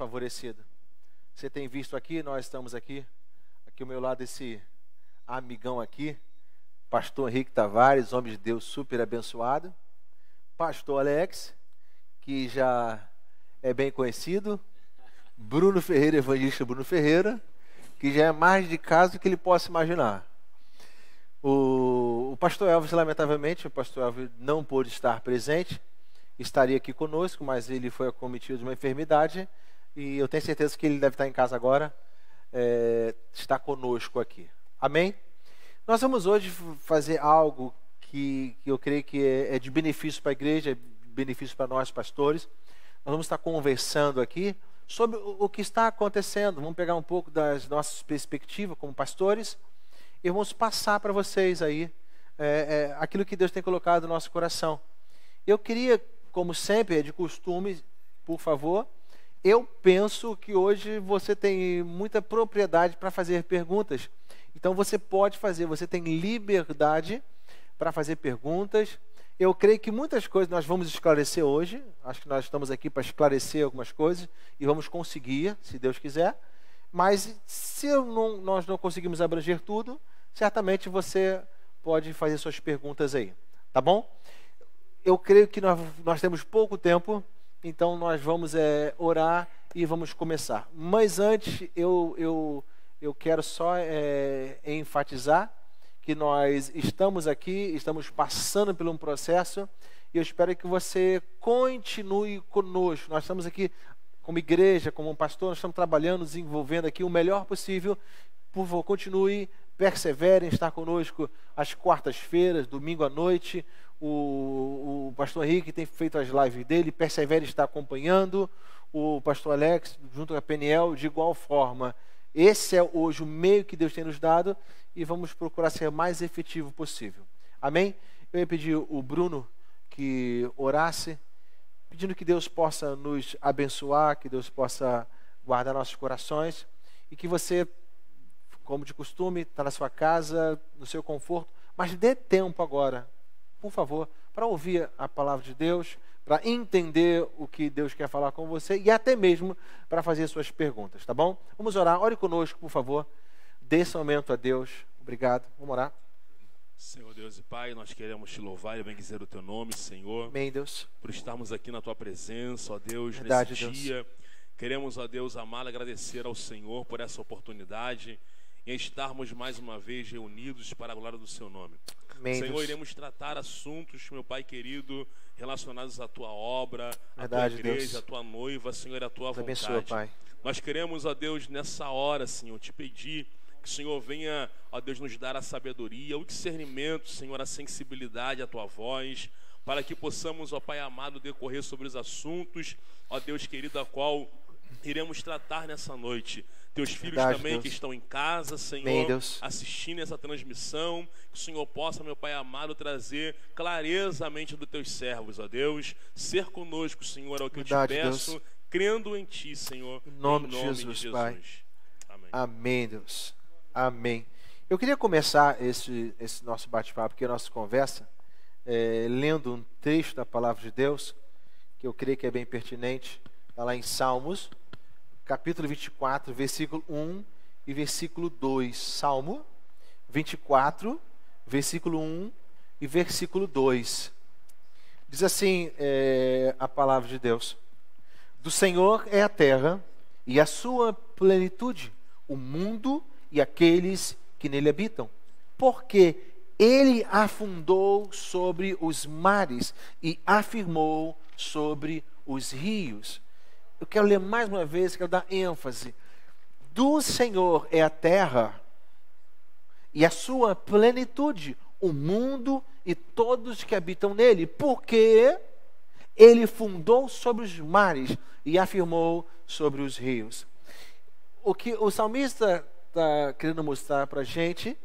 desfavorecido. Você tem visto aqui, nós estamos aqui ao meu lado, esse amigão aqui, pastor Henrique Tavares, homem de Deus super abençoado, pastor Alex, que já é bem conhecido, Bruno Ferreira, evangelista Bruno Ferreira, que já é mais de casa do que ele possa imaginar. O pastor Elvis, lamentavelmente, o pastor Elvis não pôde estar presente, estaria aqui conosco, mas ele foi acometido de uma enfermidade e eu tenho certeza que ele deve estar em casa agora, está conosco aqui. Amém? Nós vamos hoje fazer algo que eu creio que é de benefício para a igreja, é de benefício para nós pastores. Nós vamos estar conversando aqui sobre o que está acontecendo. Vamos pegar um pouco das nossas perspectivas como pastores e vamos passar para vocês aí aquilo que Deus tem colocado no nosso coração. Eu queria, como sempre, é de costume, por favor, eu penso que hoje você tem muita propriedade para fazer perguntas. Então você pode fazer, você tem liberdade para fazer perguntas. Eu creio que muitas coisas nós vamos esclarecer hoje. Acho que nós estamos aqui para esclarecer algumas coisas e vamos conseguir, se Deus quiser. Mas se nós não conseguimos abranger tudo, certamente você pode fazer suas perguntas aí. Tá bom? Eu creio que nós temos pouco tempo, então nós vamos orar e vamos começar. Mas antes, eu quero só enfatizar que nós estamos aqui, estamos passando por um processo e eu espero que você continue conosco. Nós estamos aqui como igreja, como pastor, nós estamos trabalhando, desenvolvendo aqui o melhor possível. Por favor, continue, persevere em estar conosco às quartas-feiras, domingo à noite. O pastor Henrique tem feito as lives dele, persevere em estar acompanhando. O pastor Alex, junto com a Peniel, de igual forma. Esse é hoje o meio que Deus tem nos dado e vamos procurar ser o mais efetivo possível. Amém? Eu ia pedir o Bruno que orasse, pedindo que Deus possa nos abençoar, que Deus possa guardar nossos corações e que você, como de costume, está na sua casa, no seu conforto, mas dê tempo agora, por favor, para ouvir a palavra de Deus, para entender o que Deus quer falar com você e até mesmo para fazer suas perguntas, tá bom? Vamos orar, ore conosco, por favor, dê esse momento a Deus. Obrigado, vamos orar. Senhor Deus e Pai, nós queremos te louvar e bendizer o teu nome, Senhor. Amém, Deus. Por estarmos aqui na tua presença, ó Deus, Verdade, nesse Deus. dia. Queremos, ó Deus, amar e agradecer ao Senhor por essa oportunidade em estarmos mais uma vez reunidos para a glória do seu nome. Amém, Senhor, Deus. iremos tratar assuntos, meu Pai querido, relacionados à tua obra, Verdade, à tua igreja, Deus. à tua noiva, Senhor, à tua Nos vontade. abençoa, Pai. Nós queremos, ó Deus, nessa hora, Senhor, te pedir que o Senhor venha, ó Deus, nos dar a sabedoria, o discernimento, Senhor, a sensibilidade à tua voz, para que possamos, ó Pai amado, decorrer sobre os assuntos, ó Deus querido, a qual iremos tratar nessa noite. Teus filhos Verdade, também Deus. que estão em casa, Senhor, Amém, Deus. assistindo essa transmissão, que o Senhor possa, meu Pai amado, trazer clareza à mente dos teus servos, ó Deus, ser conosco, Senhor, é o que Verdade, eu te peço, Deus. crendo em Ti, Senhor, Em nome de Jesus, Pai. Amém. Amém, Deus. Amém. Eu queria começar esse nosso bate-papo, que é a nossa conversa, lendo um trecho da Palavra de Deus, que eu creio que é bem pertinente. Está lá em Salmos, capítulo 24, versículo 1 e versículo 2. Salmo 24, versículo 1 e versículo 2. Diz assim a Palavra de Deus: do Senhor é a terra e a sua plenitude, o mundo e aqueles que nele habitam. Porque ele afundou sobre os mares e afirmou sobre os rios. Eu quero ler mais uma vez, quero dar ênfase. Do Senhor é a terra e a sua plenitude, o mundo e todos que habitam nele. Porque ele fundou sobre os mares e afirmou sobre os rios. O que o salmista está querendo mostrar para a gente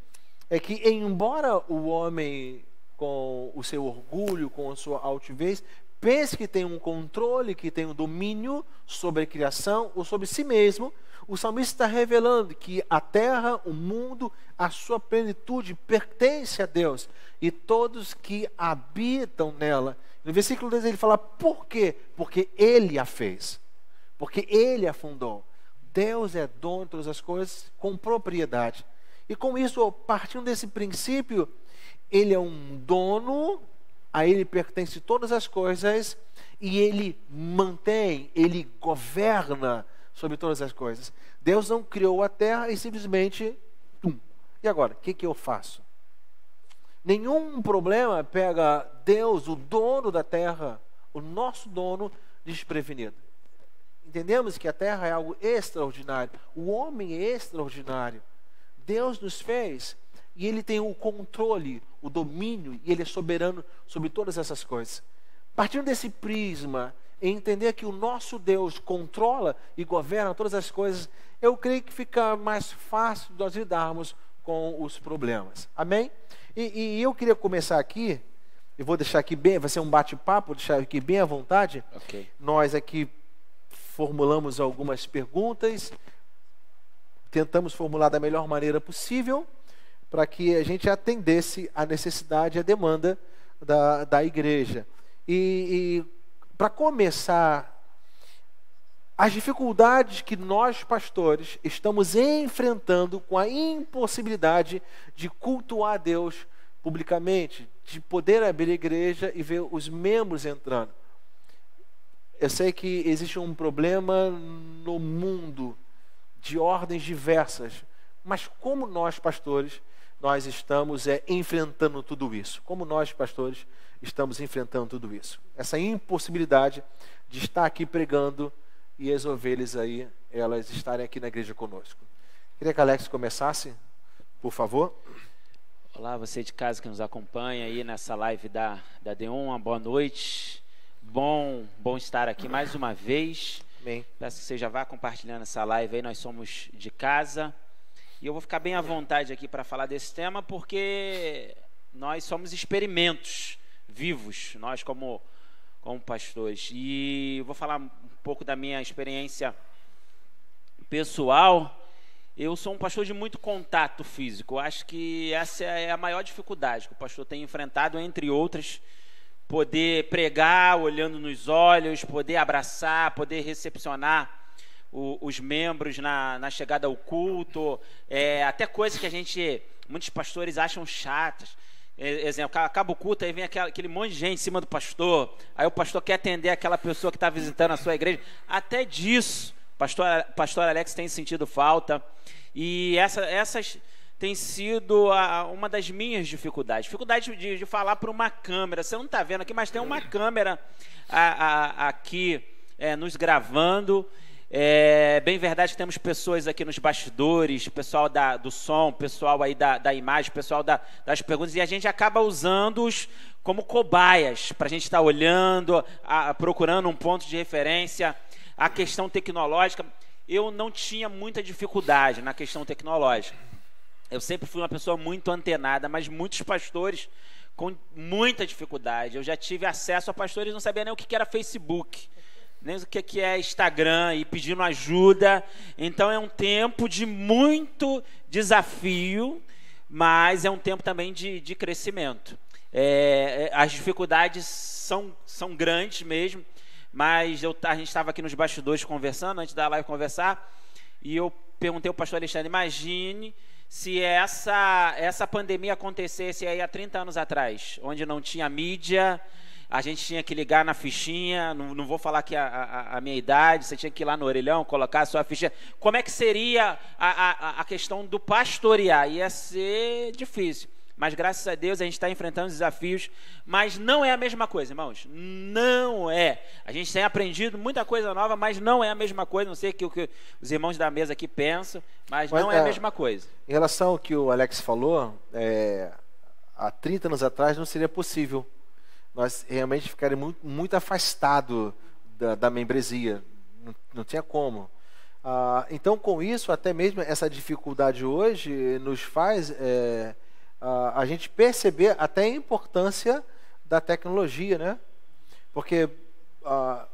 é que, embora o homem, com o seu orgulho, com a sua altivez, pense que tem um controle, que tem um domínio sobre a criação ou sobre si mesmo, o salmista está revelando que a terra, o mundo, a sua plenitude pertence a Deus e todos que habitam nela. No versículo 10 ele fala: por quê? Porque ele a fez. porque Ele afundou. Deus é dono de todas as coisas com propriedade. E com isso, partindo desse princípio, Ele é um dono, a Ele pertence todas as coisas, e Ele mantém, Ele governa sobre todas as coisas. Deus não criou a terra e simplesmente... E agora, o que eu faço? Nenhum problema pega Deus, o dono da terra, o nosso dono, desprevenido. Entendemos que a terra é algo extraordinário. O homem é extraordinário. Deus nos fez e Ele tem o controle, o domínio, e Ele é soberano sobre todas essas coisas. Partindo desse prisma, e entender que o nosso Deus controla e governa todas as coisas, eu creio que fica mais fácil nós lidarmos com os problemas. Amém? E eu queria começar aqui, eu vou deixar aqui bem, vai ser um bate-papo, deixar aqui bem à vontade. Okay. Nós aqui formulamos algumas perguntas, tentamos formular da melhor maneira possível, para que a gente atendesse a necessidade e a demanda da igreja. E para começar, as dificuldades que nós, pastores, estamos enfrentando com a impossibilidade de cultuar a Deus publicamente, de poder abrir a igreja e ver os membros entrando. Eu sei que existe um problema no mundo de ordens diversas, mas como nós, pastores, nós estamos enfrentando tudo isso? Como nós, pastores, estamos enfrentando tudo isso? Essa impossibilidade de estar aqui pregando e as ovelhas aí, elas estarem aqui na igreja conosco. Queria que a Alex começasse, por favor. Olá, você de casa que nos acompanha aí nessa live da D1, uma boa noite. Bom estar aqui mais uma vez. Amém. Peço que você já vá compartilhando essa live aí, nós somos de casa. E eu vou ficar bem à vontade aqui para falar desse tema, porque nós somos experimentos vivos, nós como pastores. E eu vou falar um pouco da minha experiência pessoal. Eu sou um pastor de muito contato físico. Eu acho que essa é a maior dificuldade que o pastor tem enfrentado, entre outras. Poder pregar olhando nos olhos, poder abraçar, poder recepcionar os membros na chegada ao culto, até coisas que muitos pastores acham chatas. Exemplo, acaba o culto, aí vem aquele monte de gente em cima do pastor, aí o pastor quer atender aquela pessoa que está visitando a sua igreja. Até disso, pastor Alex tem sentido falta, e essas tem sido uma das minhas dificuldades. Dificuldade de falar para uma câmera. Você não está vendo aqui, mas tem uma câmera aqui nos gravando. Bem verdade que temos pessoas aqui nos bastidores, pessoal do som, pessoal aí da imagem, pessoal das perguntas, e a gente acaba usando-os como cobaias, para a gente estar olhando, procurando um ponto de referência. A questão tecnológica, eu não tinha muita dificuldade na questão tecnológica. Eu sempre fui uma pessoa muito antenada, mas muitos pastores com muita dificuldade. Eu já tive acesso a pastores, não sabia nem o que era Facebook, nem o que é Instagram, e pedindo ajuda. Então é um tempo de muito desafio, mas é um tempo também de crescimento. As dificuldades são grandes mesmo, mas a gente estava aqui nos bastidores conversando, antes da live conversar, e eu perguntei ao pastor Alexandre, imagine se essa pandemia acontecesse aí há 30 anos atrás, onde não tinha mídia, a gente tinha que ligar na fichinha, não vou falar aqui a minha idade, você tinha que ir lá no orelhão, colocar a sua fichinha. Como é que seria a questão do pastorear? Ia ser difícil. Mas graças a Deus a gente está enfrentando desafios, mas não é a mesma coisa, irmãos. Não é. A gente tem aprendido muita coisa nova, mas não é a mesma coisa. Não sei o que os irmãos da mesa aqui pensam, mas não é a mesma coisa. Em relação ao que o Alex falou, há 30 anos atrás não seria possível nós realmente ficaríamos muito afastados da membresia. Não tinha como. Então, com isso, até mesmo essa dificuldade hoje nos faz... a gente perceber até a importância da tecnologia, né? Porque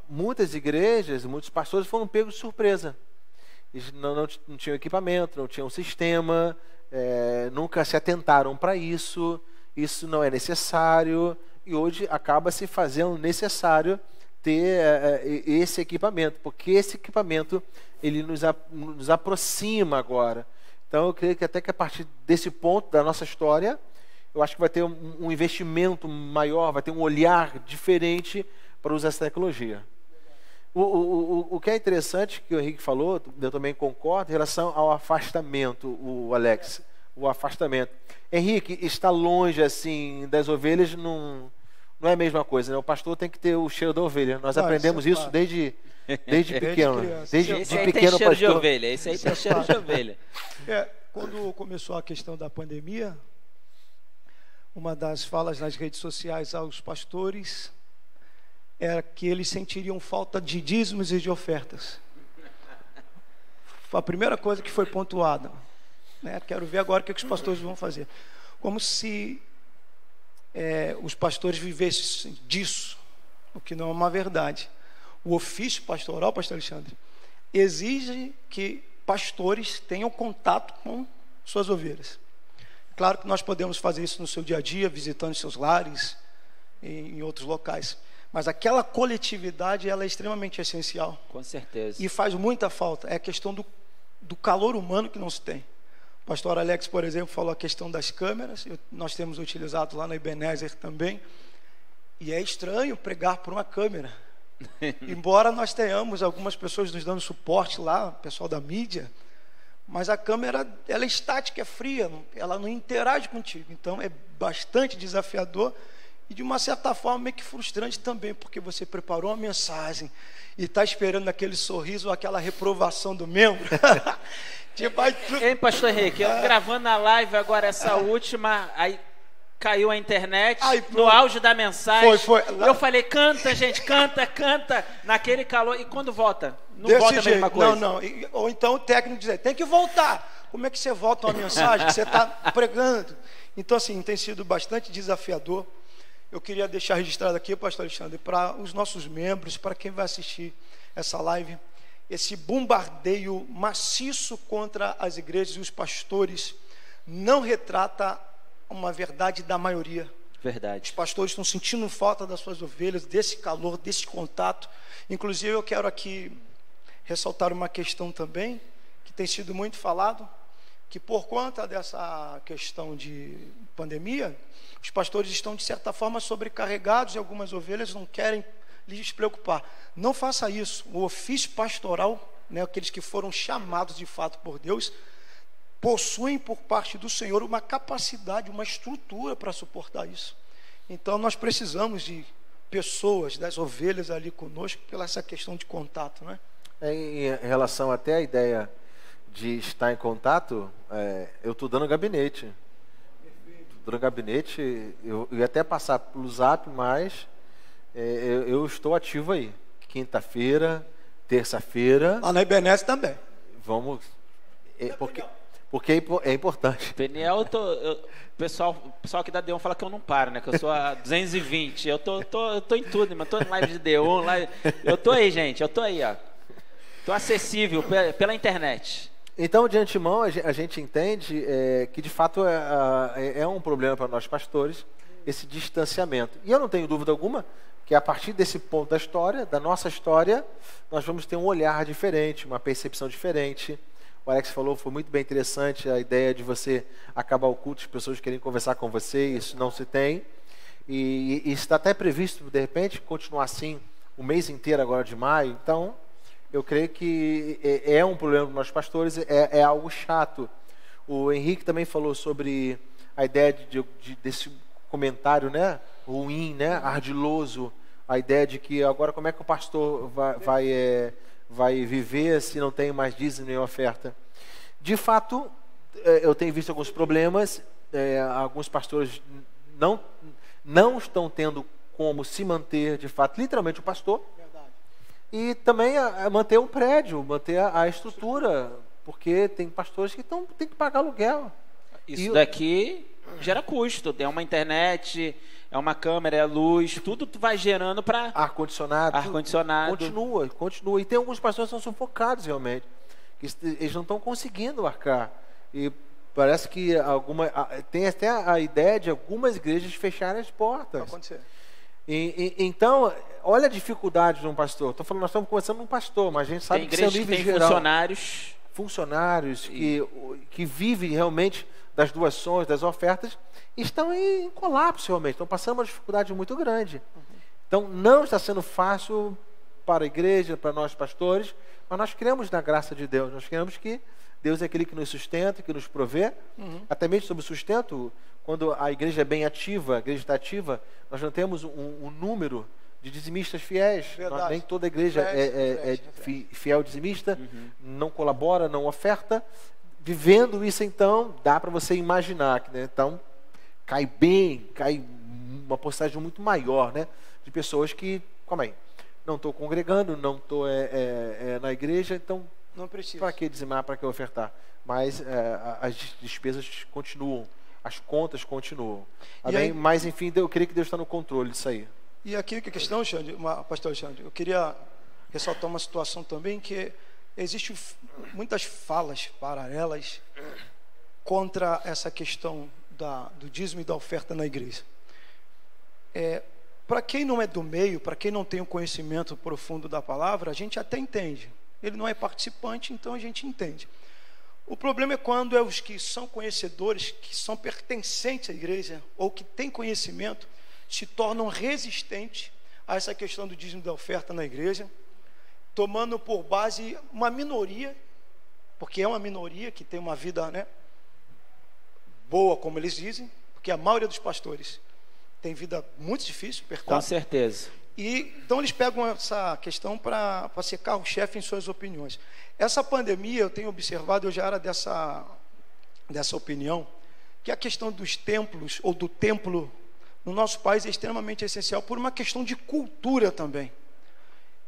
muitas igrejas, muitos pastores foram pegos de surpresa. Eles não tinham equipamento, não tinham sistema, nunca se atentaram para isso. Isso não é necessário, e hoje acaba se fazendo necessário ter esse equipamento, porque esse equipamento ele nos aproxima agora. Então eu creio que até que a partir desse ponto da nossa história, eu acho que vai ter um investimento maior, vai ter um olhar diferente para usar essa tecnologia. O que é interessante, que o Henrique falou, eu também concordo, em relação ao afastamento, o Alex, o afastamento. Henrique, está longe assim das ovelhas não é a mesma coisa, né? O pastor tem que ter o cheiro da ovelha. Nós aprendemos isso desde pequeno. Esse aí tem cheiro de ovelha, esse aí tem cheiro de ovelha. Quando começou a questão da pandemia, uma das falas nas redes sociais aos pastores era que eles sentiriam falta de dízimos e de ofertas. Foi a primeira coisa que foi pontuada, né? Quero ver agora o que os pastores vão fazer. Como se os pastores vivessem disso, o que não é uma verdade. O ofício pastoral, pastor Alexandre, exige que pastores tenham contato com suas ovelhas. Claro que nós podemos fazer isso no seu dia a dia, visitando seus lares, em outros locais. Mas aquela coletividade, ela é extremamente essencial. Com certeza. E faz muita falta. É a questão do calor humano que não se tem. O pastor Alex, por exemplo, falou a questão das câmeras. Nós temos utilizado lá na Ebenezer também. E é estranho pregar por uma câmera. Embora nós tenhamos algumas pessoas nos dando suporte lá, o pessoal da mídia, mas a câmera, ela é estática, é fria, ela não interage contigo. Então é bastante desafiador e de uma certa forma meio que frustrante também, porque você preparou uma mensagem e está esperando aquele sorriso ou aquela reprovação do membro. Hein, pastor Henrique, eu gravando na live agora essa última, aí caiu a internet, no auge da mensagem. Foi. Eu falei, canta, gente, canta, naquele calor. E quando volta? Não desse volta a jeito. mesma coisa. Não. Ou então o técnico diz, tem que voltar. Como é que você volta uma mensagem que você está pregando? Então, assim, tem sido bastante desafiador. Eu queria deixar registrado aqui, pastor Alexandre, para os nossos membros, para quem vai assistir essa live, esse bombardeio maciço contra as igrejas e os pastores não retrata uma verdade da maioria. Verdade. Os pastores estão sentindo falta das suas ovelhas, desse calor, desse contato. Inclusive eu quero aqui ressaltar uma questão também, que tem sido muito falado, que por conta dessa questão de pandemia, os pastores estão de certa forma sobrecarregados e algumas ovelhas não querem lhes preocupar. Não faça isso. O ofício pastoral, né, aqueles que foram chamados de fato por Deus, possuem por parte do Senhor uma capacidade, uma estrutura para suportar isso. Então nós precisamos de pessoas, das ovelhas ali conosco, pela essa questão de contato, né? Em relação até a ideia de estar em contato, eu estou dando gabinete. Eu ia até passar pelo Zap, mas eu estou ativo aí. Quinta-feira, terça-feira. Lá na IBNS também. Vamos. Porque é importante. Peniel, o pessoal aqui da D1 fala que eu não paro, né? Que eu sou a 220. Eu tô em tudo, mas tô em live de D1, eu tô aí, gente. Eu tô aí, ó. Tô acessível pela internet. Então, de antemão, a gente entende que, de fato, é um problema para nós pastores, esse distanciamento. E eu não tenho dúvida alguma que, a partir desse ponto da história, da nossa história, nós vamos ter um olhar diferente, uma percepção diferente. O Alex falou, foi muito bem interessante a ideia de você acabar o culto, as pessoas querem conversar com você, isso não se tem. E está até previsto, de repente, continuar assim o mês inteiro agora de maio. Então, eu creio que é um problema para nós pastores, é algo chato. O Henrique também falou sobre a ideia desse comentário, né, ruim, né, ardiloso, a ideia de que agora como é que o pastor vai viver se não tem mais dízimo nem oferta. De fato, eu tenho visto alguns problemas, alguns pastores não estão tendo como se manter, de fato, literalmente o pastor. Verdade. E também manter o prédio, manter a estrutura, porque tem pastores que têm que pagar aluguel. Isso daqui gera custo, tem uma internet, é uma câmera, é luz, tudo vai gerando para... Ar-condicionado. Continua. E tem alguns pastores que são sufocados realmente, que eles não estão conseguindo arcar. E parece que tem até a ideia de algumas igrejas fecharem as portas. Vai acontecer. Então, olha a dificuldade de um pastor. Estou falando, nós estamos conversando com um pastor, mas a gente sabe Tem que isso é um igrejas que nível tem geral. funcionários. Que vivem realmente das doações, das ofertas, estão em colapso realmente, estão passando uma dificuldade muito grande. Então, não está sendo fácil para a igreja, para nós pastores, mas nós cremos na graça de Deus, nós cremos que Deus é aquele que nos sustenta, que nos provê, até mesmo sobre o sustento, quando a igreja é bem ativa, a igreja está ativa, nós não temos um número de dizimistas fiéis. Nem toda a igreja é fiel dizimista, não colabora, não oferta. Vivendo isso, então, dá para você imaginar que, né, então, cai uma porcentagem muito maior, né, de pessoas que, calma aí, não estou congregando, não estou na igreja, então, não precisa. Para que dizimar, para que ofertar? Mas as despesas continuam, as contas continuam. Aí, mas, enfim, eu creio que Deus está no controle disso aí. E aqui a questão, pastor Alexandre, eu queria ressaltar uma situação também que existem muitas falas paralelas contra essa questão do dízimo e da oferta na igreja. Para quem não é do meio, para quem não tem o conhecimento profundo da palavra, a gente até entende. Ele não é participante, então a gente entende. O problema é quando os que são conhecedores, que são pertencentes à igreja, ou que têm conhecimento, se tornam resistentes a essa questão do dízimo da oferta na igreja, tomando por base uma minoria, porque é uma minoria que tem uma vida, né, boa, como eles dizem, porque a maioria dos pastores tem vida muito difícil, Com certeza. E então eles pegam essa questão para ser carro-chefe em suas opiniões. Essa pandemia, eu tenho observado, eu já era dessa opinião, que a questão dos templos, ou do templo, no nosso país é extremamente essencial, por uma questão de cultura também.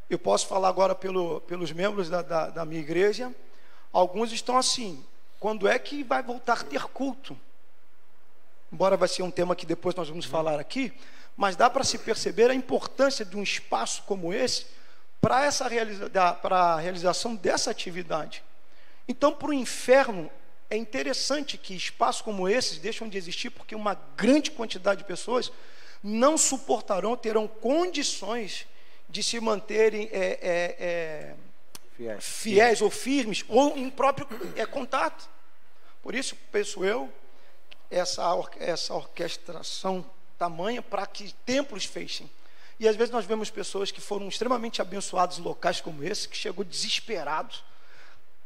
Eu posso falar agora pelos membros da minha igreja, alguns estão assim, quando é que vai voltar a ter culto? Embora vai ser um tema que depois nós vamos falar aqui, mas dá para se perceber a importância de um espaço como esse para a realização dessa atividade. Então, para o inferno, é interessante que espaços como esses deixam de existir, porque uma grande quantidade de pessoas não suportarão, terão condições de se manterem fiéis ou firmes, ou em próprio contato. Por isso, penso eu, essa orquestração tamanha para que templos fechem. E às vezes nós vemos pessoas que foram extremamente abençoados em locais como esse, que chegou desesperado,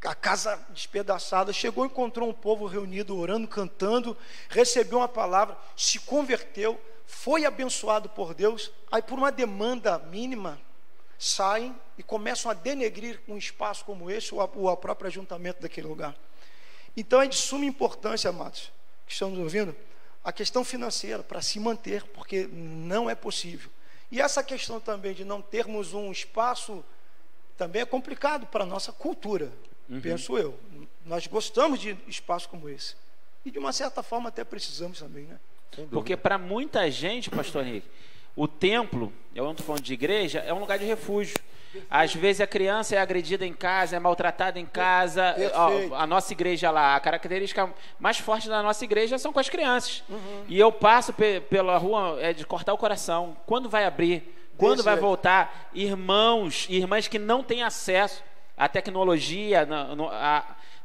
a casa despedaçada, chegou, encontrou um povo reunido, orando, cantando, recebeu uma palavra, se converteu, foi abençoado por Deus, aí por uma demanda mínima, saem e começam a denegrir um espaço como esse, ou o próprio ajuntamento daquele lugar. Então é de suma importância, amados, que estamos ouvindo, a questão financeira, para se manter, porque não é possível. E essa questão também de não termos um espaço, também é complicado para a nossa cultura, penso eu. Nós gostamos de espaços como esse. E de uma certa forma até precisamos também, né? Porque para muita gente, pastor Henrique, o templo, eu não estou falando de igreja, é um lugar de refúgio. Às vezes a criança é agredida em casa, é maltratada em casa. A nossa igreja lá, a característica mais forte da nossa igreja são com as crianças. E eu passo pela rua, de cortar o coração. Quando vai abrir? Quando vai voltar? Irmãos e irmãs que não têm acesso à tecnologia,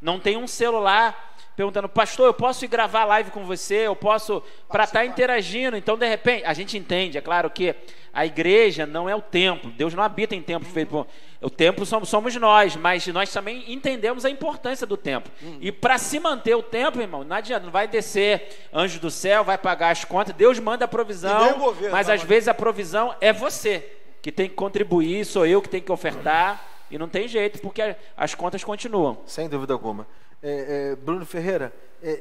não tem um celular, perguntando, pastor, eu posso ir gravar live com você? Eu posso, para estar interagindo. Então, de repente, a gente entende, é claro que a igreja não é o templo, Deus não habita em templo feito por... O templo somos nós, mas nós também entendemos a importância do templo. E para se manter o templo, irmão, não adianta, não vai descer anjo do céu, vai pagar as contas, Deus manda a provisão, mas às vezes a provisão é você que tem que contribuir, sou eu que tenho que ofertar, e não tem jeito, porque as contas continuam. Sem dúvida alguma. Bruno Ferreira,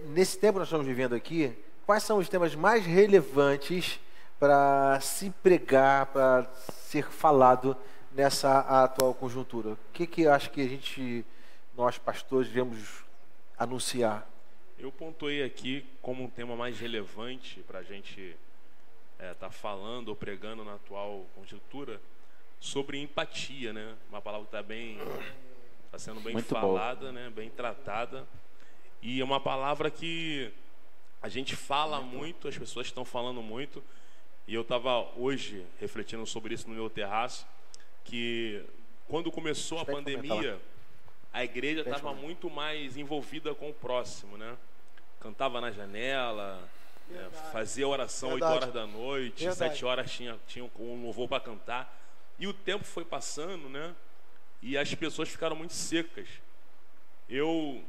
nesse tempo que nós estamos vivendo aqui, quais são os temas mais relevantes para se pregar, para ser falado nessa atual conjuntura? O que acho que nós pastores devemos anunciar? Eu pontuei aqui como um tema mais relevante para a gente estar falando ou pregando na atual conjuntura sobre empatia, né? Uma palavra que está sendo bem muito falada, né? Bem tratada, e é uma palavra que a gente fala muito, as pessoas estão falando muito, E eu estava hoje refletindo sobre isso no meu terraço, que quando começou a pandemia, a igreja estava muito mais envolvida com o próximo, né? Cantava na janela, fazia oração 8 horas da noite, 7 horas tinha um louvor para cantar. E o tempo foi passando, né? E as pessoas ficaram muito secas. Eu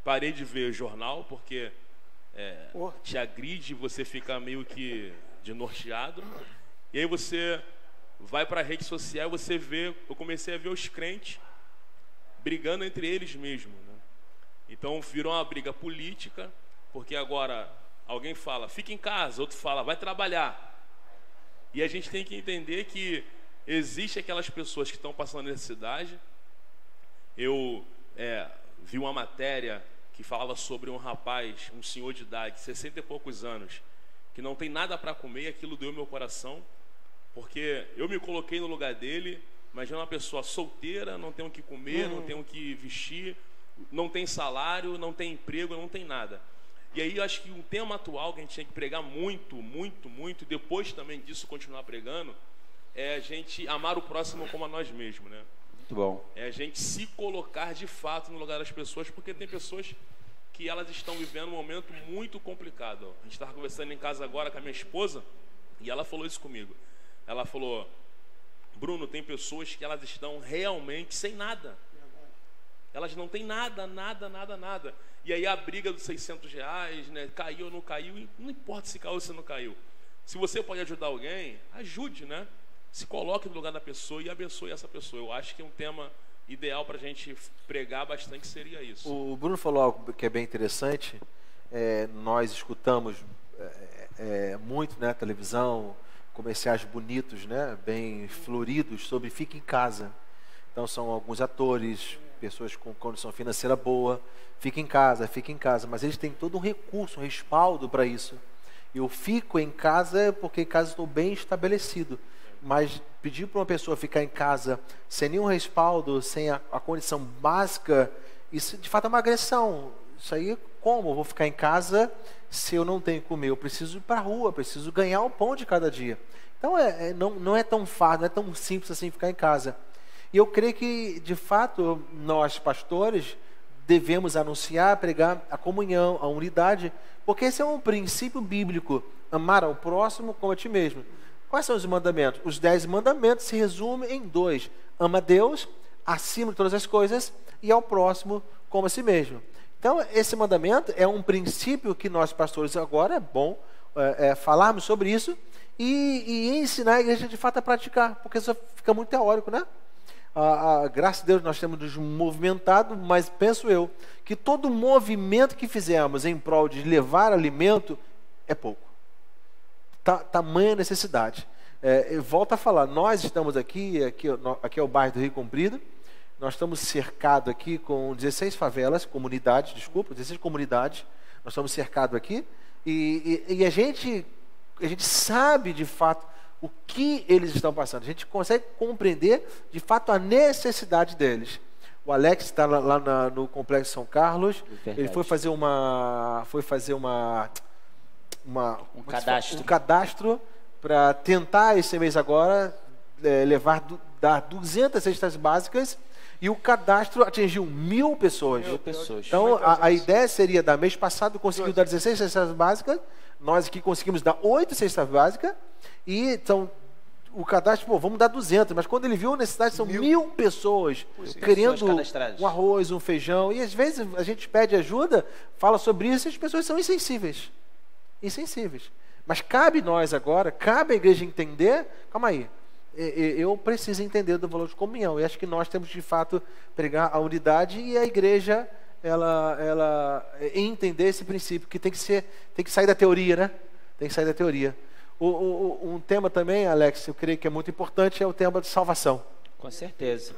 parei de ver jornal porque te agride, você fica meio que desnorteado. E aí você vai para a rede social e você vê, eu comecei a ver os crentes brigando entre eles mesmos, né? Então virou uma briga política, porque agora alguém fala, fica em casa, outro fala, vai trabalhar. E a gente tem que entender que existe aquelas pessoas que estão passando necessidade. Eu vi uma matéria que fala sobre um rapaz, um senhor de idade, 60 e poucos anos, que não tem nada para comer, e aquilo doeu meu coração, porque eu me coloquei no lugar dele. Imagina uma pessoa solteira, não tem o que comer, não tem o que vestir, não tem salário, não tem emprego, não tem nada. E aí eu acho que um tema atual que a gente tem que pregar muito, muito, muito, e depois também disso continuar pregando, é a gente amar o próximo como a nós mesmos, né? Muito bom. É a gente se colocar de fato no lugar das pessoas, porque tem pessoas que elas estão vivendo um momento muito complicado. A gente estava conversando em casa agora com a minha esposa e ela falou isso comigo. Ela falou, Bruno, tem pessoas que elas estão realmente sem nada. Elas não têm nada. E aí a briga dos R$600, né? Caiu ou não caiu, e não importa se caiu ou se não caiu. Se você pode ajudar alguém, ajude, né? Se coloque no lugar da pessoa e abençoe essa pessoa. Eu acho que um tema ideal para a gente pregar bastante seria isso. O Bruno falou algo que é bem interessante. Nós escutamos muito, né, televisão, comerciais bonitos, né, bem floridos sobre fique em casa. Então são alguns atores, pessoas com condição financeira boa, fique em casa, mas eles têm todo um recurso, um respaldo para isso. Eu fico em casa porque em casa estou bem estabelecido. Mas pedir para uma pessoa ficar em casa sem nenhum respaldo, sem a condição básica, isso de fato é uma agressão. Isso aí, como? Eu vou ficar em casa se eu não tenho que comer? Eu preciso ir para a rua, preciso ganhar o pão de cada dia. Então não é tão fácil, não é tão simples assim ficar em casa. E eu creio que, de fato, nós pastores devemos anunciar, pregar a comunhão, a unidade, porque esse é um princípio bíblico, amar ao próximo como a ti mesmo. Quais são os mandamentos? Os 10 mandamentos se resumem em 2. Ama a Deus acima de todas as coisas e ao próximo como a si mesmo. Então, esse mandamento é um princípio que nós pastores agora é bom falarmos sobre isso e ensinar a igreja de fato a praticar, porque isso fica muito teórico, né? Graças a Deus nós temos nos movimentado, mas penso eu que todo movimento que fizermos em prol de levar alimento é pouco. Tamanha necessidade. Eu volto a falar, nós estamos aqui é o bairro do Rio Comprido, nós estamos cercados aqui com 16 favelas, 16 comunidades, nós estamos cercados aqui, e a gente sabe de fato o que eles estão passando, a gente consegue compreender de fato a necessidade deles. O Alex está lá no Complexo São Carlos, ele foi fazer um cadastro para tentar esse mês agora dar 200 cestas básicas, e o cadastro atingiu 1.000 pessoas. Então a ideia seria dar, mês passado conseguiu dar 16 cestas básicas, nós aqui conseguimos dar 8 cestas básicas, e então o cadastro, vamos dar 200, mas quando ele viu a necessidade, são 1.000 pessoas querendo um arroz, um feijão, e às vezes a gente pede ajuda, fala sobre isso e as pessoas são insensíveis. Mas cabe nós agora, cabe a igreja entender, calma aí, eu preciso entender do valor de comunhão, e acho que nós temos de fato pregar a unidade, e a igreja ela entender esse princípio, que tem que sair da teoria, né? Tem que sair da teoria. Um tema também, Alex, eu creio que é muito importante, é o tema de salvação. Com certeza.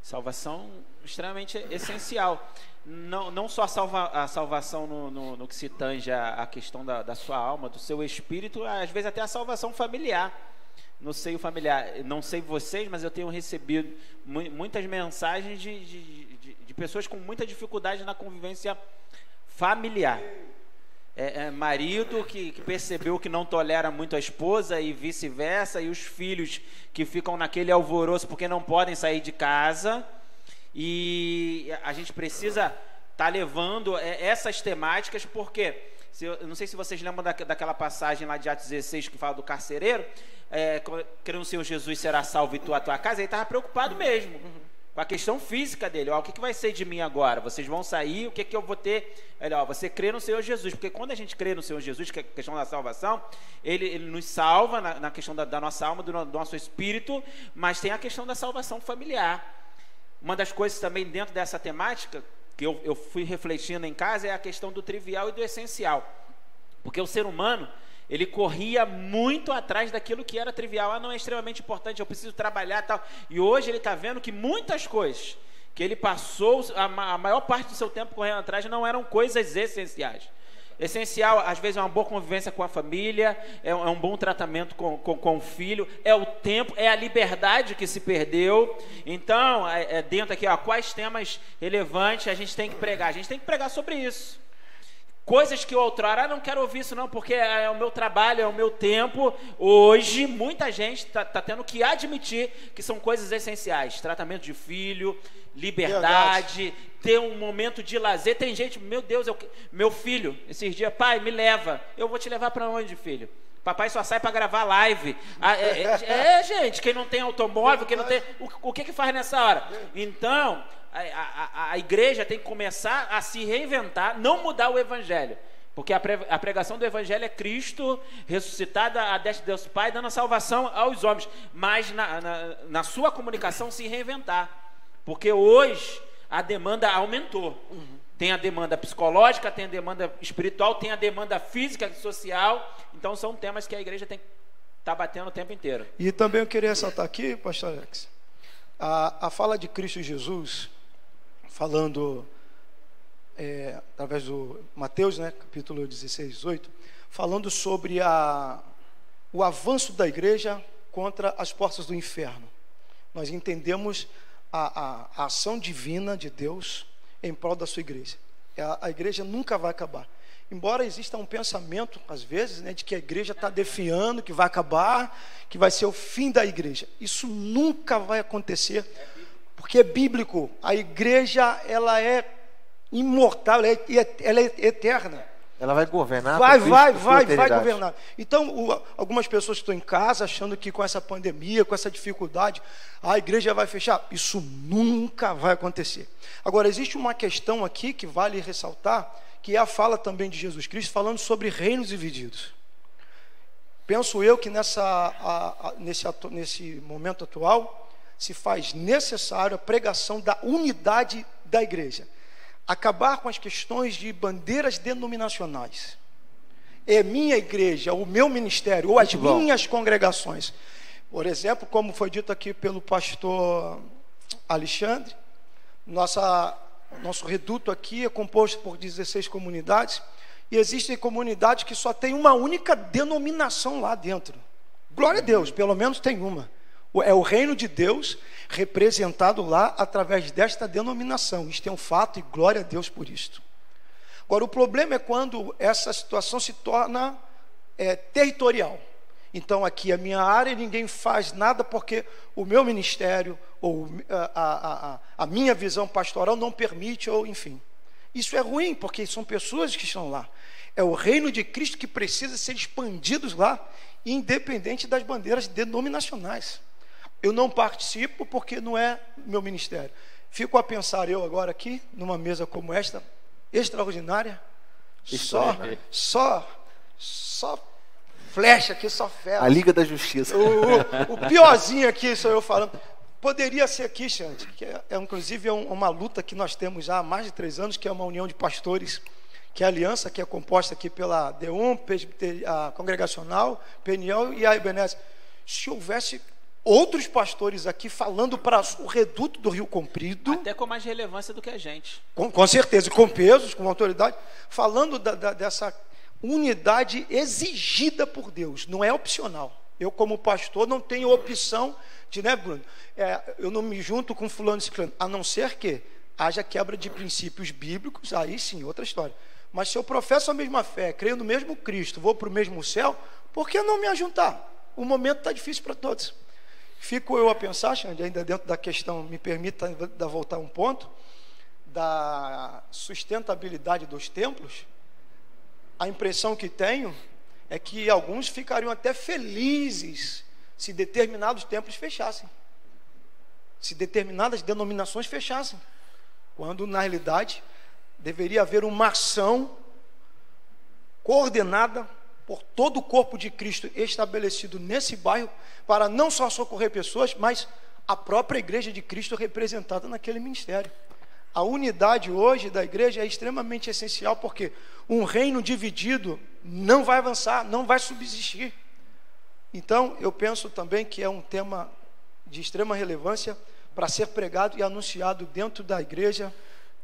Salvação extremamente essencial. Não só a salvação no que se tange a questão da sua alma, do seu espírito, às vezes até a salvação familiar, no seio familiar. Não sei vocês, mas eu tenho recebido muitas mensagens de pessoas com muita dificuldade na convivência familiar. marido que percebeu que não tolera muito a esposa e vice-versa, e os filhos que ficam naquele alvoroço porque não podem sair de casa. E a gente precisa estar levando essas temáticas, porque eu não sei se vocês lembram daquela passagem lá de Atos 16 que fala do carcereiro, crendo no Senhor Jesus será salvo e tu a tua casa. Ele estava preocupado mesmo com a questão física dele. O que vai ser de mim agora? Vocês vão sair, o que eu vou ter? Você crê no Senhor Jesus, porque quando a gente crê no Senhor Jesus, que é a questão da salvação, ele nos salva na questão da nossa alma, do nosso espírito, mas tem a questão da salvação familiar. Uma das coisas também dentro dessa temática que eu fui refletindo em casa é a questão do trivial e do essencial, porque o ser humano, ele corria muito atrás daquilo que era trivial. Não é extremamente importante, eu preciso trabalhar e tal. E hoje ele está vendo que muitas coisas que ele passou a maior parte do seu tempo correndo atrás não eram coisas essenciais. Essencial, às vezes, é uma boa convivência com a família, é um bom tratamento com o filho, é o tempo, é a liberdade que se perdeu. Então, dentro aqui, quais temas relevantes a gente tem que pregar? A gente tem que pregar sobre isso. Coisas que outrora, não quero ouvir isso não, porque é o meu trabalho, é o meu tempo. Hoje, muita gente está tendo que admitir que são coisas essenciais. Tratamento de filho, liberdade, ter um momento de lazer. Tem gente, meu Deus, meu filho, esses dias, pai, me leva. Eu vou te levar para onde, filho? Papai só sai para gravar live. Gente, quem não tem automóvel, quem não tem... O que faz nessa hora? Então... A igreja tem que começar a se reinventar, não mudar o evangelho, porque a pregação do evangelho é Cristo ressuscitado à destra de Deus Pai, dando a salvação aos homens, mas na sua comunicação se reinventar, porque hoje a demanda aumentou. Tem a demanda psicológica, tem a demanda espiritual, tem a demanda física e social. Então são temas que a igreja tem que estar batendo o tempo inteiro. E também eu queria ressaltar aqui, pastor Alex, a fala de Cristo Jesus, falando através do Mateus, capítulo 16, 18, falando sobre o avanço da igreja contra as portas do inferno. Nós entendemos a ação divina de Deus em prol da sua igreja. A igreja nunca vai acabar. Embora exista um pensamento, às vezes, de que a igreja está definhando, que vai acabar, que vai ser o fim da igreja. Isso nunca vai acontecer, porque é bíblico. A igreja, ela é imortal, ela é eterna. Ela vai governar. Vai governar. Então, algumas pessoas que estão em casa achando que com essa pandemia, com essa dificuldade, a igreja vai fechar. Isso nunca vai acontecer. Agora, existe uma questão aqui que vale ressaltar, que é a fala também de Jesus Cristo, falando sobre reinos divididos. Penso eu que nesse momento atual, se faz necessário a pregação da unidade da igreja. Acabar com as questões de bandeiras denominacionais. É minha igreja, o meu ministério, ou as minhas congregações. Por exemplo, como foi dito aqui pelo pastor Alexandre, nosso reduto aqui é composto por 16 comunidades, e existem comunidades que só tem uma única denominação lá dentro. Glória a Deus, pelo menos tem uma. É o reino de Deus representado lá através desta denominação. Isto é um fato e glória a Deus por isto. Agora, o problema é quando essa situação se torna territorial. Então, aqui é a minha área e ninguém faz nada porque o meu ministério ou a minha visão pastoral não permite, ou enfim. Isso é ruim, porque são pessoas que estão lá. É o reino de Cristo que precisa ser expandido lá, independente das bandeiras denominacionais. Eu não participo porque não é meu ministério. Fico a pensar eu agora aqui, numa mesa como esta, extraordinária, só flecha aqui, só ferro. A Liga da Justiça. O piorzinho aqui sou eu falando. Poderia ser aqui, Xande, que inclusive uma luta que nós temos já há mais de 3 anos, que é uma união de pastores, que é a aliança, que é composta aqui pela D1, a Congregacional, Peniel e a Ebenezer. Se houvesse outros pastores aqui falando para o reduto do Rio Comprido, até com mais relevância do que a gente, com certeza, com pesos, com autoridade, falando dessa unidade exigida por Deus, não é opcional. Eu, como pastor, não tenho opção de, Bruno? Eu não me junto com fulano e ciclano, a não ser que haja quebra de princípios bíblicos, aí sim, outra história. Mas se eu professo a mesma fé, creio no mesmo Cristo, vou para o mesmo céu, por que não me ajuntar? O momento está difícil para todos. Fico eu a pensar, Xande, ainda dentro da questão, me permita voltar um ponto, da sustentabilidade dos templos. A impressão que tenho é que alguns ficariam até felizes se determinados templos fechassem, se determinadas denominações fechassem, quando na realidade deveria haver uma ação coordenada por todo o corpo de Cristo estabelecido nesse bairro, para não só socorrer pessoas, mas a própria igreja de Cristo representada naquele ministério. A unidade hoje da igreja é extremamente essencial, porque um reino dividido não vai avançar, não vai subsistir. Então, eu penso também que é um tema de extrema relevância para ser pregado e anunciado dentro da igreja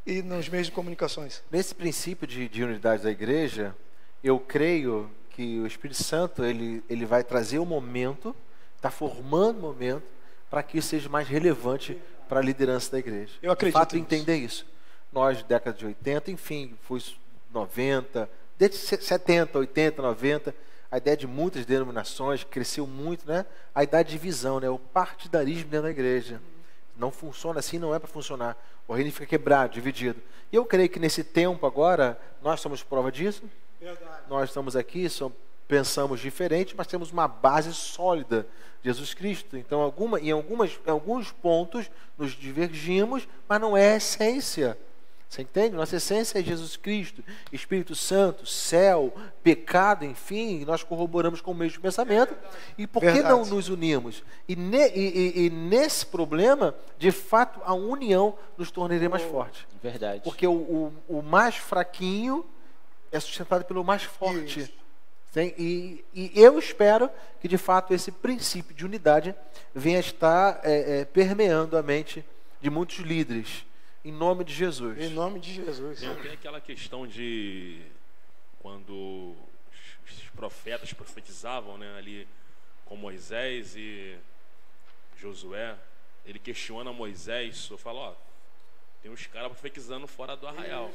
e nos meios de comunicações. Nesse princípio de unidade da igreja, eu creio que o Espírito Santo ele vai trazer o momento, está formando o momento, para que isso seja mais relevante para a liderança da igreja. Eu acredito de fato, nisso. entender isso. Nós, década de 80, enfim, foi 90, desde 70, 80, 90, a ideia de muitas denominações cresceu muito, né? A ideia de divisão, né? O partidarismo dentro da igreja. Não funciona assim, não é para funcionar. O reino fica quebrado, dividido. E eu creio que nesse tempo agora, nós somos prova disso. Verdade. Nós estamos aqui, pensamos diferente, mas temos uma base sólida, Jesus Cristo. Então, em alguns pontos nos divergimos, mas não é a essência. Você entende? Nossa essência é Jesus Cristo, Espírito Santo, céu, pecado, enfim, nós corroboramos com o mesmo pensamento. E por que não nos unimos? E nesse problema, de fato, a união nos tornaria mais forte. Verdade. Porque o mais fraquinho é sustentado pelo mais forte. Isso. E eu espero que, de fato, esse princípio de unidade venha estar permeando a mente de muitos líderes. Em nome de Jesus. Em nome de Jesus. Tem aquela questão de quando os profetas profetizavam, né, ali com Moisés e Josué, ele questiona Moisés, fala, ó, tem uns caras profetizando fora do arraial.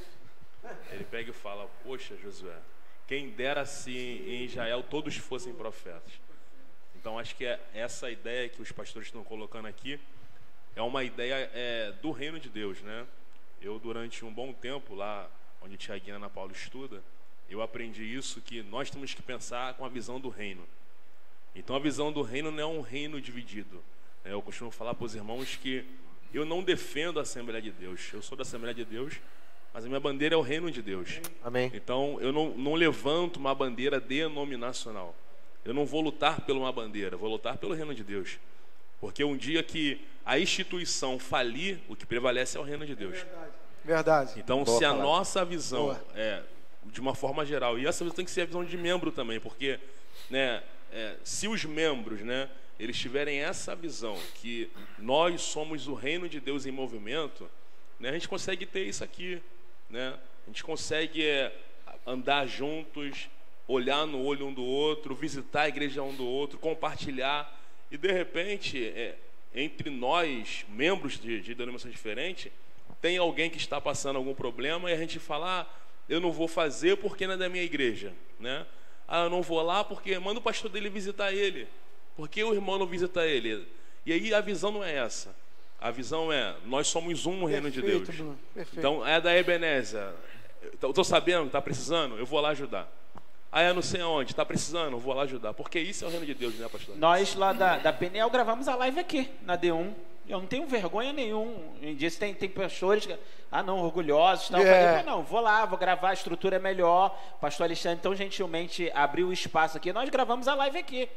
Ele pega e fala, poxa, Josué, quem dera se em Israel todos fossem profetas. Então acho que essa ideia que os pastores estão colocando aqui é uma ideia do reino de Deus, né? Eu, durante um bom tempo, lá onde Tiaguinha Ana Paula estuda, eu aprendi isso, que nós temos que pensar com a visão do reino. Então, a visão do reino não é um reino dividido. Eu costumo falar para os irmãos que eu não defendo a Assembleia de Deus. Eu sou da Assembleia de Deus, mas a minha bandeira é o reino de Deus. Amém. Então, eu não levanto uma bandeira denominacional. Eu não vou lutar por uma bandeira, vou lutar pelo reino de Deus. Porque um dia que a instituição falir, o que prevalece é o reino de Deus. Verdade. Então, Boa se a palavra. nossa visão de uma forma geral, e essa visão tem que ser a visão de membro também, porque, né, se os membros, né, eles tiverem essa visão que nós somos o reino de Deus em movimento, né, a gente consegue ter isso aqui, né? A gente consegue andar juntos, olhar no olho um do outro, visitar a igreja um do outro, compartilhar. E de repente, entre nós, membros de denominações diferentes, tem alguém que está passando algum problema e a gente fala, eu não vou fazer porque não é da minha igreja, né? Eu não vou lá porque manda o pastor dele visitar ele, porque o irmão não visita ele. E aí a visão não é essa. A visão é, nós somos um no reino de Deus. Bruno, perfeito. Então, é da Ebenezer. Eu estou sabendo que está precisando, eu vou lá ajudar. Eu não sei aonde, está precisando, eu vou lá ajudar. Porque isso é o reino de Deus, né, pastor? Nós lá da PNL gravamos a live aqui, na D1. Eu não tenho vergonha nenhuma. Em dia tem pastores que, não, orgulhosos. Tal. Eu falei, não, vou lá, vou gravar, a estrutura é melhor. Pastor Alexandre tão gentilmente abriu o espaço aqui. Nós gravamos a live aqui.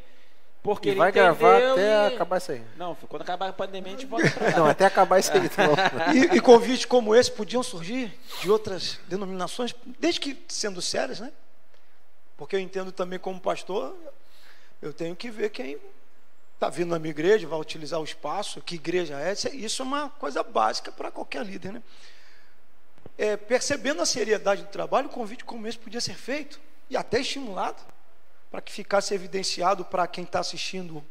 Porque E ele vai gravar entendeu até acabar isso aí. Não, quando acabar a pandemia, a gente volta pra lá. Não, até acabar isso aí. Então. E convites como esse podiam surgir de outras denominações, desde que sendo sérias, né? Porque eu entendo também como pastor, eu tenho que ver quem está vindo na minha igreja, vai utilizar o espaço, que igreja é. Isso é uma coisa básica para qualquer líder, né? Percebendo a seriedade do trabalho, um convite como esse podia ser feito e até estimulado, para que ficasse evidenciado para quem está assistindo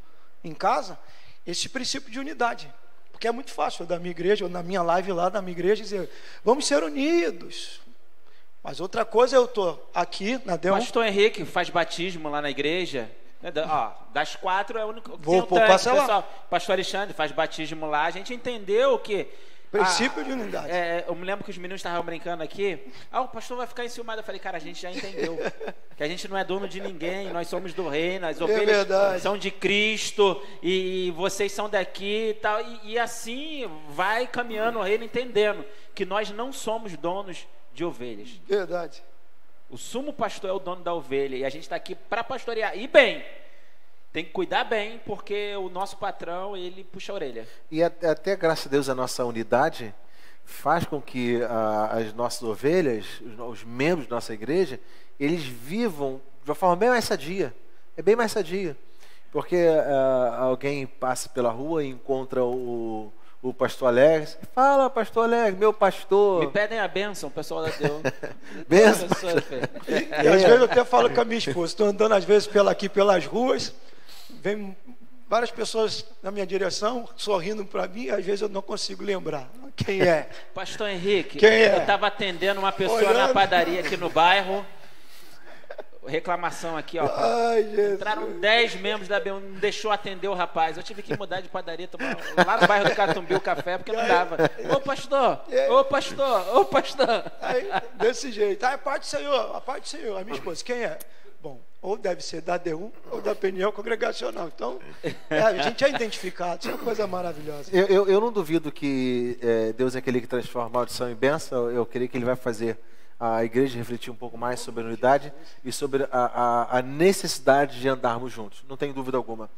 em casa, esse princípio de unidade. Porque é muito fácil eu da minha igreja, ou na minha live lá da minha igreja, dizer, vamos ser unidos. Mas outra coisa, eu estou aqui na Deon. Pastor Henrique faz batismo lá na igreja. Ó, das 4 é o único. Vou passar lá. Pessoal, Pastor Alexandre faz batismo lá. A gente entendeu que. Princípio de unidade. Eu me lembro que os meninos estavam brincando aqui. O pastor vai ficar enciumado. Eu falei, cara, a gente já entendeu que a gente não é dono de ninguém. Nós somos do reino. As ovelhas são de Cristo. E vocês são daqui e tal. E assim vai caminhando o reino, entendendo que nós não somos donos de ovelhas. Verdade. O sumo pastor é o dono da ovelha. E a gente está aqui para pastorear. E bem, tem que cuidar bem, porque o nosso patrão, ele puxa a orelha. E até, graças a Deus, a nossa unidade faz com que as nossas ovelhas, os membros da nossa igreja, eles vivam de uma forma bem mais sadia. É bem mais sadia. Porque alguém passa pela rua e encontra o pastor Alegre, fala, pastor Alegre, meu pastor. Me pedem a bênção, o pessoal da Deus. Bênção. E às vezes eu até falo com a minha esposa, estou andando às vezes aqui pelas ruas, vem várias pessoas na minha direção, sorrindo para mim, às vezes eu não consigo lembrar quem é. Pastor Henrique, quem é? Eu estava atendendo uma pessoa na padaria aqui no bairro. Reclamação aqui, ó. Ai, Jesus. Entraram 10 membros da BU, não deixou atender o rapaz. Eu tive que mudar de padaria, tomar lá no bairro do Catumbi o café, porque não dava. Ô pastor, ô pastor, ô pastor. Aí, desse jeito. A paz do Senhor, a paz do Senhor. A minha esposa, quem é? Bom, ou deve ser da DU ou da Peniel Congregacional. Então, a gente é identificado. Isso é uma coisa maravilhosa. Eu não duvido que Deus é aquele que transforma maldição em bênção. Eu creio que Ele vai fazer a igreja refletir um pouco mais sobre a unidade e sobre a necessidade de andarmos juntos. Não tenho dúvida alguma.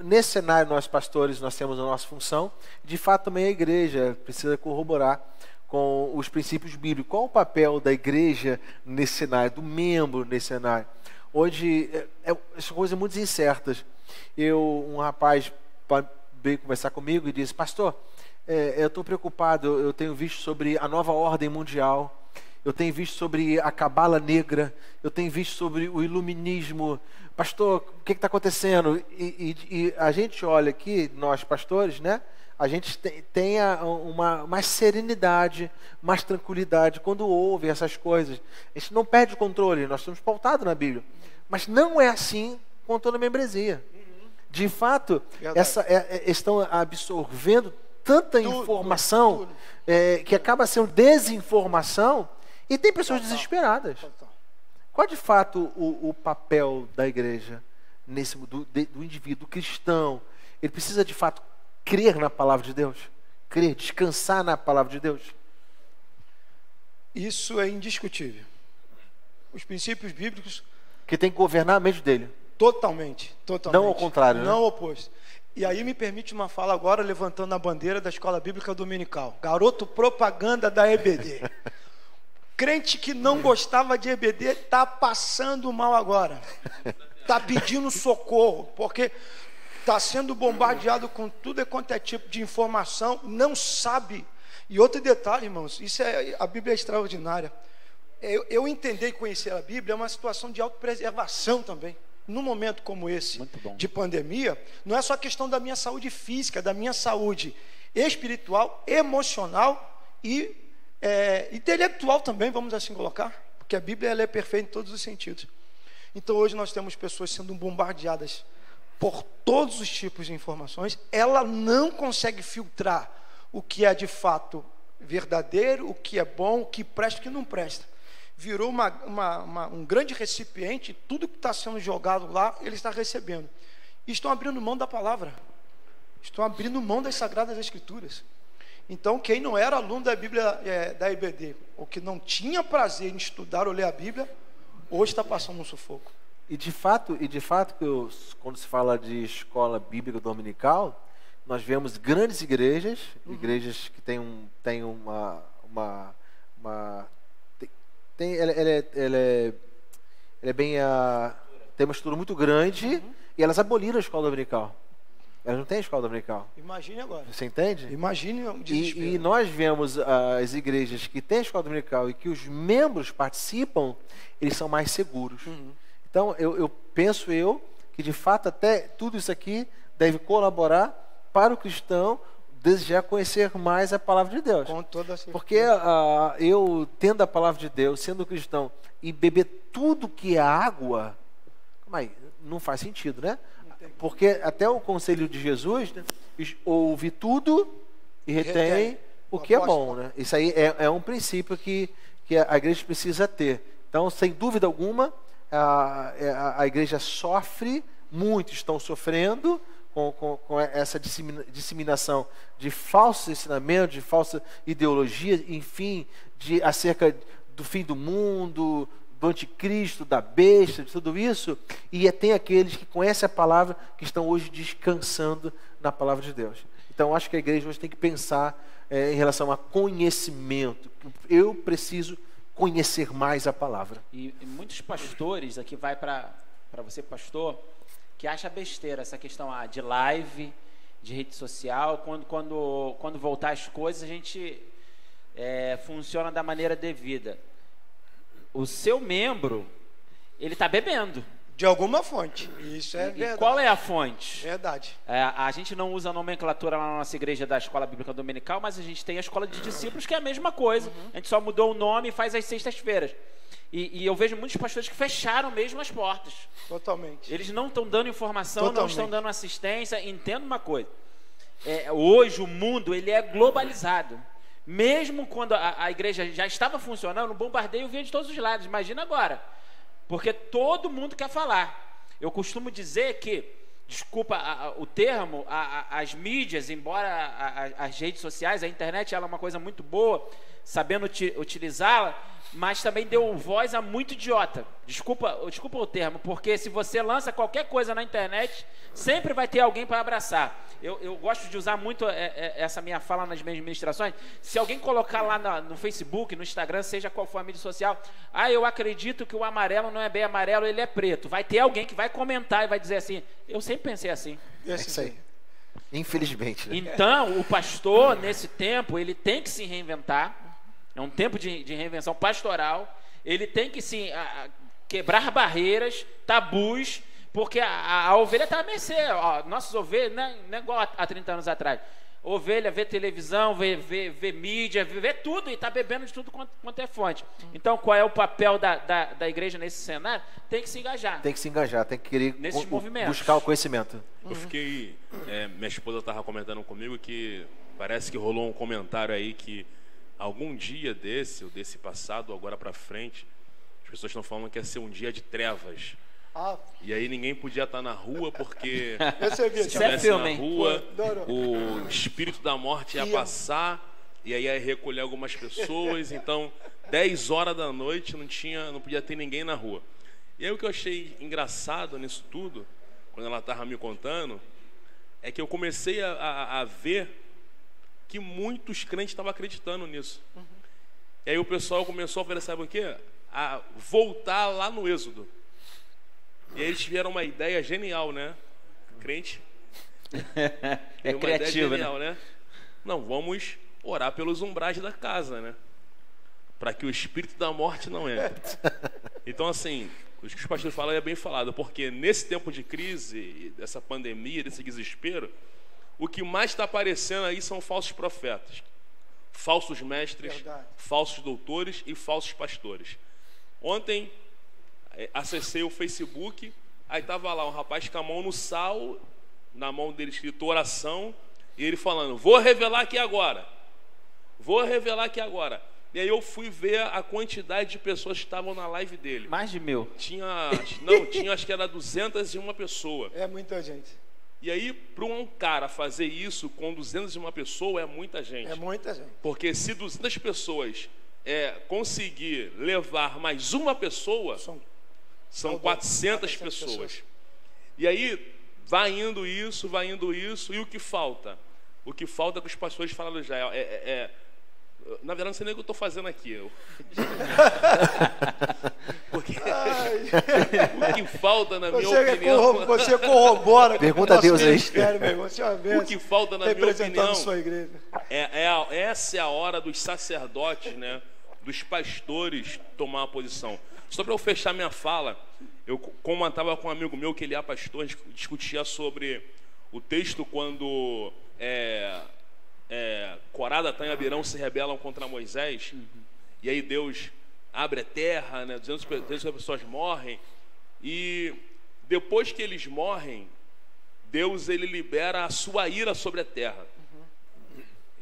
Nesse cenário, nós pastores, nós temos a nossa função. De fato, também a igreja precisa corroborar com os princípios bíblicos. Qual o papel da igreja nesse cenário, do membro nesse cenário? Hoje, são coisas muito incertas. Um rapaz veio conversar comigo e disse, pastor, eu estou preocupado, eu tenho visto sobre a nova ordem mundial, eu tenho visto sobre a cabala negra, eu tenho visto sobre o iluminismo. Pastor, o que está acontecendo? E a gente olha aqui, nós pastores, né? A gente tem mais serenidade, mais tranquilidade quando ouve essas coisas. A gente não perde o controle, nós estamos pautados na Bíblia. Mas não é assim com toda a membresia. De fato, estão absorvendo tanta informação que acaba sendo desinformação e tem pessoas desesperadas. Qual de fato o papel da igreja, do indivíduo cristão? Ele precisa de fato crer na palavra de Deus? Crer, descansar na palavra de Deus? Isso é indiscutível. Os princípios bíblicos... Que tem que governar a mente dele. Totalmente. Não ao contrário, não ao oposto. E aí me permite uma fala agora, levantando a bandeira da Escola Bíblica Dominical. Garoto propaganda da EBD. Crente que não gostava de EBD está passando mal agora. Está pedindo socorro, porque está sendo bombardeado com tudo quanto é tipo de informação, não sabe. E outro detalhe, irmãos, a Bíblia é extraordinária. Eu entender e conhecer a Bíblia é uma situação de autopreservação também. Num momento como esse de pandemia, não é só questão da minha saúde física, da minha saúde espiritual, emocional e intelectual também, vamos assim colocar, porque a Bíblia ela é perfeita em todos os sentidos. Então hoje nós temos pessoas sendo bombardeadas por todos os tipos de informações. Ela não consegue filtrar o que é de fato verdadeiro, o que é bom, o que presta e o que não presta. Virou um grande recipiente, tudo que está sendo jogado lá, ele está recebendo. E estão abrindo mão da palavra. Estão abrindo mão das Sagradas Escrituras. Então, quem não era aluno da Bíblia, da EBD, ou que não tinha prazer em estudar ou ler a Bíblia, hoje está passando um sufoco. E de fato, quando se fala de escola bíblica dominical, nós vemos grandes igrejas, igrejas que têm tem uma estrutura muito grande e elas aboliram a escola dominical. Elas não têm escola dominical. Imagine agora. Você entende? Imagine o desespero. E nós vemos as igrejas que têm escola dominical e que os membros participam, eles são mais seguros. Então, eu penso que de fato até tudo isso aqui deve colaborar para o cristão desejar conhecer mais a palavra de Deus. Com toda certeza. Porque eu, tendo a palavra de Deus, sendo cristão, e beber tudo que é água, mas não faz sentido, né? Porque até o conselho de Jesus, né, ouve tudo e retém o que é bom, né? Isso aí é um princípio que a igreja precisa ter. Então, sem dúvida alguma, a igreja sofre, muitos estão sofrendo com essa disseminação de falsos ensinamentos, de falsa ideologia, enfim, acerca do fim do mundo, do anticristo, da besta, de tudo isso. E tem aqueles que conhecem a palavra, que estão hoje descansando na palavra de Deus. Então, acho que a igreja hoje tem que pensar em relação a conhecimento. Eu preciso conhecer mais a palavra. E muitos pastores, aqui vai para você, pastor, que acha besteira essa questão de live, de rede social. Quando voltar as coisas, a gente funciona da maneira devida. O seu membro, ele está bebendo. De alguma fonte. Isso é verdade. E qual é a fonte? Verdade. A gente não usa a nomenclatura lá na nossa igreja da Escola Bíblica Dominical, mas a gente tem a Escola de Discípulos, que é a mesma coisa. A gente só mudou o nome e faz às sextas-feiras. E eu vejo muitos pastores que fecharam mesmo as portas. Totalmente. Eles não estão dando informação, Totalmente. não estão dando assistência. Entenda uma coisa. Hoje o mundo ele é globalizado. Mesmo quando a igreja já estava funcionando, o bombardeio vinha de todos os lados. Imagina agora. Porque todo mundo quer falar. Eu costumo dizer que, desculpa o termo, as mídias, embora as redes sociais, a internet, ela é uma coisa muito boa, sabendo utilizá-la, mas também deu voz a muito idiota. Desculpa o termo, porque se você lança qualquer coisa na internet, sempre vai ter alguém para abraçar. Eu gosto de usar muito essa minha fala nas minhas ministrações. Se alguém colocar lá no Facebook, no Instagram, seja qual for a mídia social, eu acredito que o amarelo não é bem amarelo, ele é preto. Vai ter alguém que vai comentar e vai dizer assim, eu sempre pensei assim. É isso aí. Infelizmente. Né? Então, o pastor, nesse tempo, ele tem que se reinventar. É um tempo de reinvenção pastoral. Ele tem que se quebrar barreiras, tabus, porque a ovelha está à mercê. Nossas ovelhas, não é igual há 30 anos atrás. Ovelha vê televisão, vê mídia, vê tudo e está bebendo de tudo quanto é fonte. Então, qual é o papel da igreja nesse cenário? Tem que se engajar. Tem que se engajar, tem que querer buscar o conhecimento. Eu fiquei... minha esposa estava comentando comigo que parece que rolou um comentário aí que algum dia desse passado, agora para frente, as pessoas estão falando que ia ser um dia de trevas. E aí ninguém podia estar na rua porque se estivesse na rua, o espírito da morte ia passar e aí ia recolher algumas pessoas. Então, 10 horas da noite não podia ter ninguém na rua. E aí o que eu achei engraçado nisso tudo, quando ela estava me contando, é que eu comecei a ver que muitos crentes estavam acreditando nisso. E aí o pessoal começou a fazer, sabe o quê? A voltar lá no Êxodo. E aí eles tiveram uma ideia genial, né? Crente. É criativo, genial, né? Não, vamos orar pelos umbrais da casa, né? Para que o espírito da morte não entre. Então, assim, o que os pastores falam é bem falado, porque nesse tempo de crise, dessa pandemia, desse desespero, o que mais está aparecendo aí são falsos profetas, falsos mestres, falsos doutores e falsos pastores. Ontem acessei o Facebook, aí estava lá um rapaz com a mão no sal, na mão dele escrito oração, e ele falando, vou revelar aqui agora. E aí eu fui ver a quantidade de pessoas que estavam na live dele. Mais de 1000. Tinha acho que era 201 pessoas. É muita gente. E aí, para um cara fazer isso com 201 pessoas, é muita gente. É muita gente. Porque se 200 pessoas conseguir levar mais uma pessoa, são 400 pessoas. E aí, vai indo isso, e o que falta? O que falta é que os pastores falaram já. Na verdade, não sei nem o que eu estou fazendo aqui. Porque o que falta, na minha opinião... Você corrobora. Pergunta a Deus aí. O que falta, na minha opinião... Sua igreja. Essa é a hora dos sacerdotes, né? Dos pastores tomar uma posição. Só para eu fechar minha fala, eu comentava com um amigo meu que ele é pastor, a gente discutia sobre o texto quando Corá, Datã e Abirão se rebelam contra Moisés, e aí Deus abre a terra, né? 200 pessoas morrem, e depois que eles morrem, Deus ele libera a sua ira sobre a terra.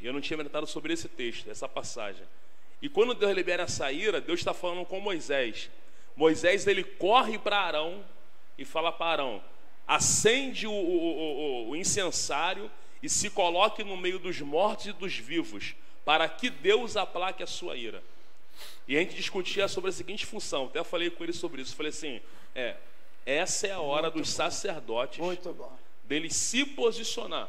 E eu não tinha meditado sobre esse texto, essa passagem. E quando Deus libera essa ira, Deus está falando com Moisés. Moisés ele corre para Arão e fala para Arão: acende o incensário e se coloque no meio dos mortos e dos vivos, para que Deus aplaque a sua ira. E a gente discutia sobre a seguinte função, até falei com ele sobre isso, falei assim, essa é a hora dos sacerdotes deles se posicionar,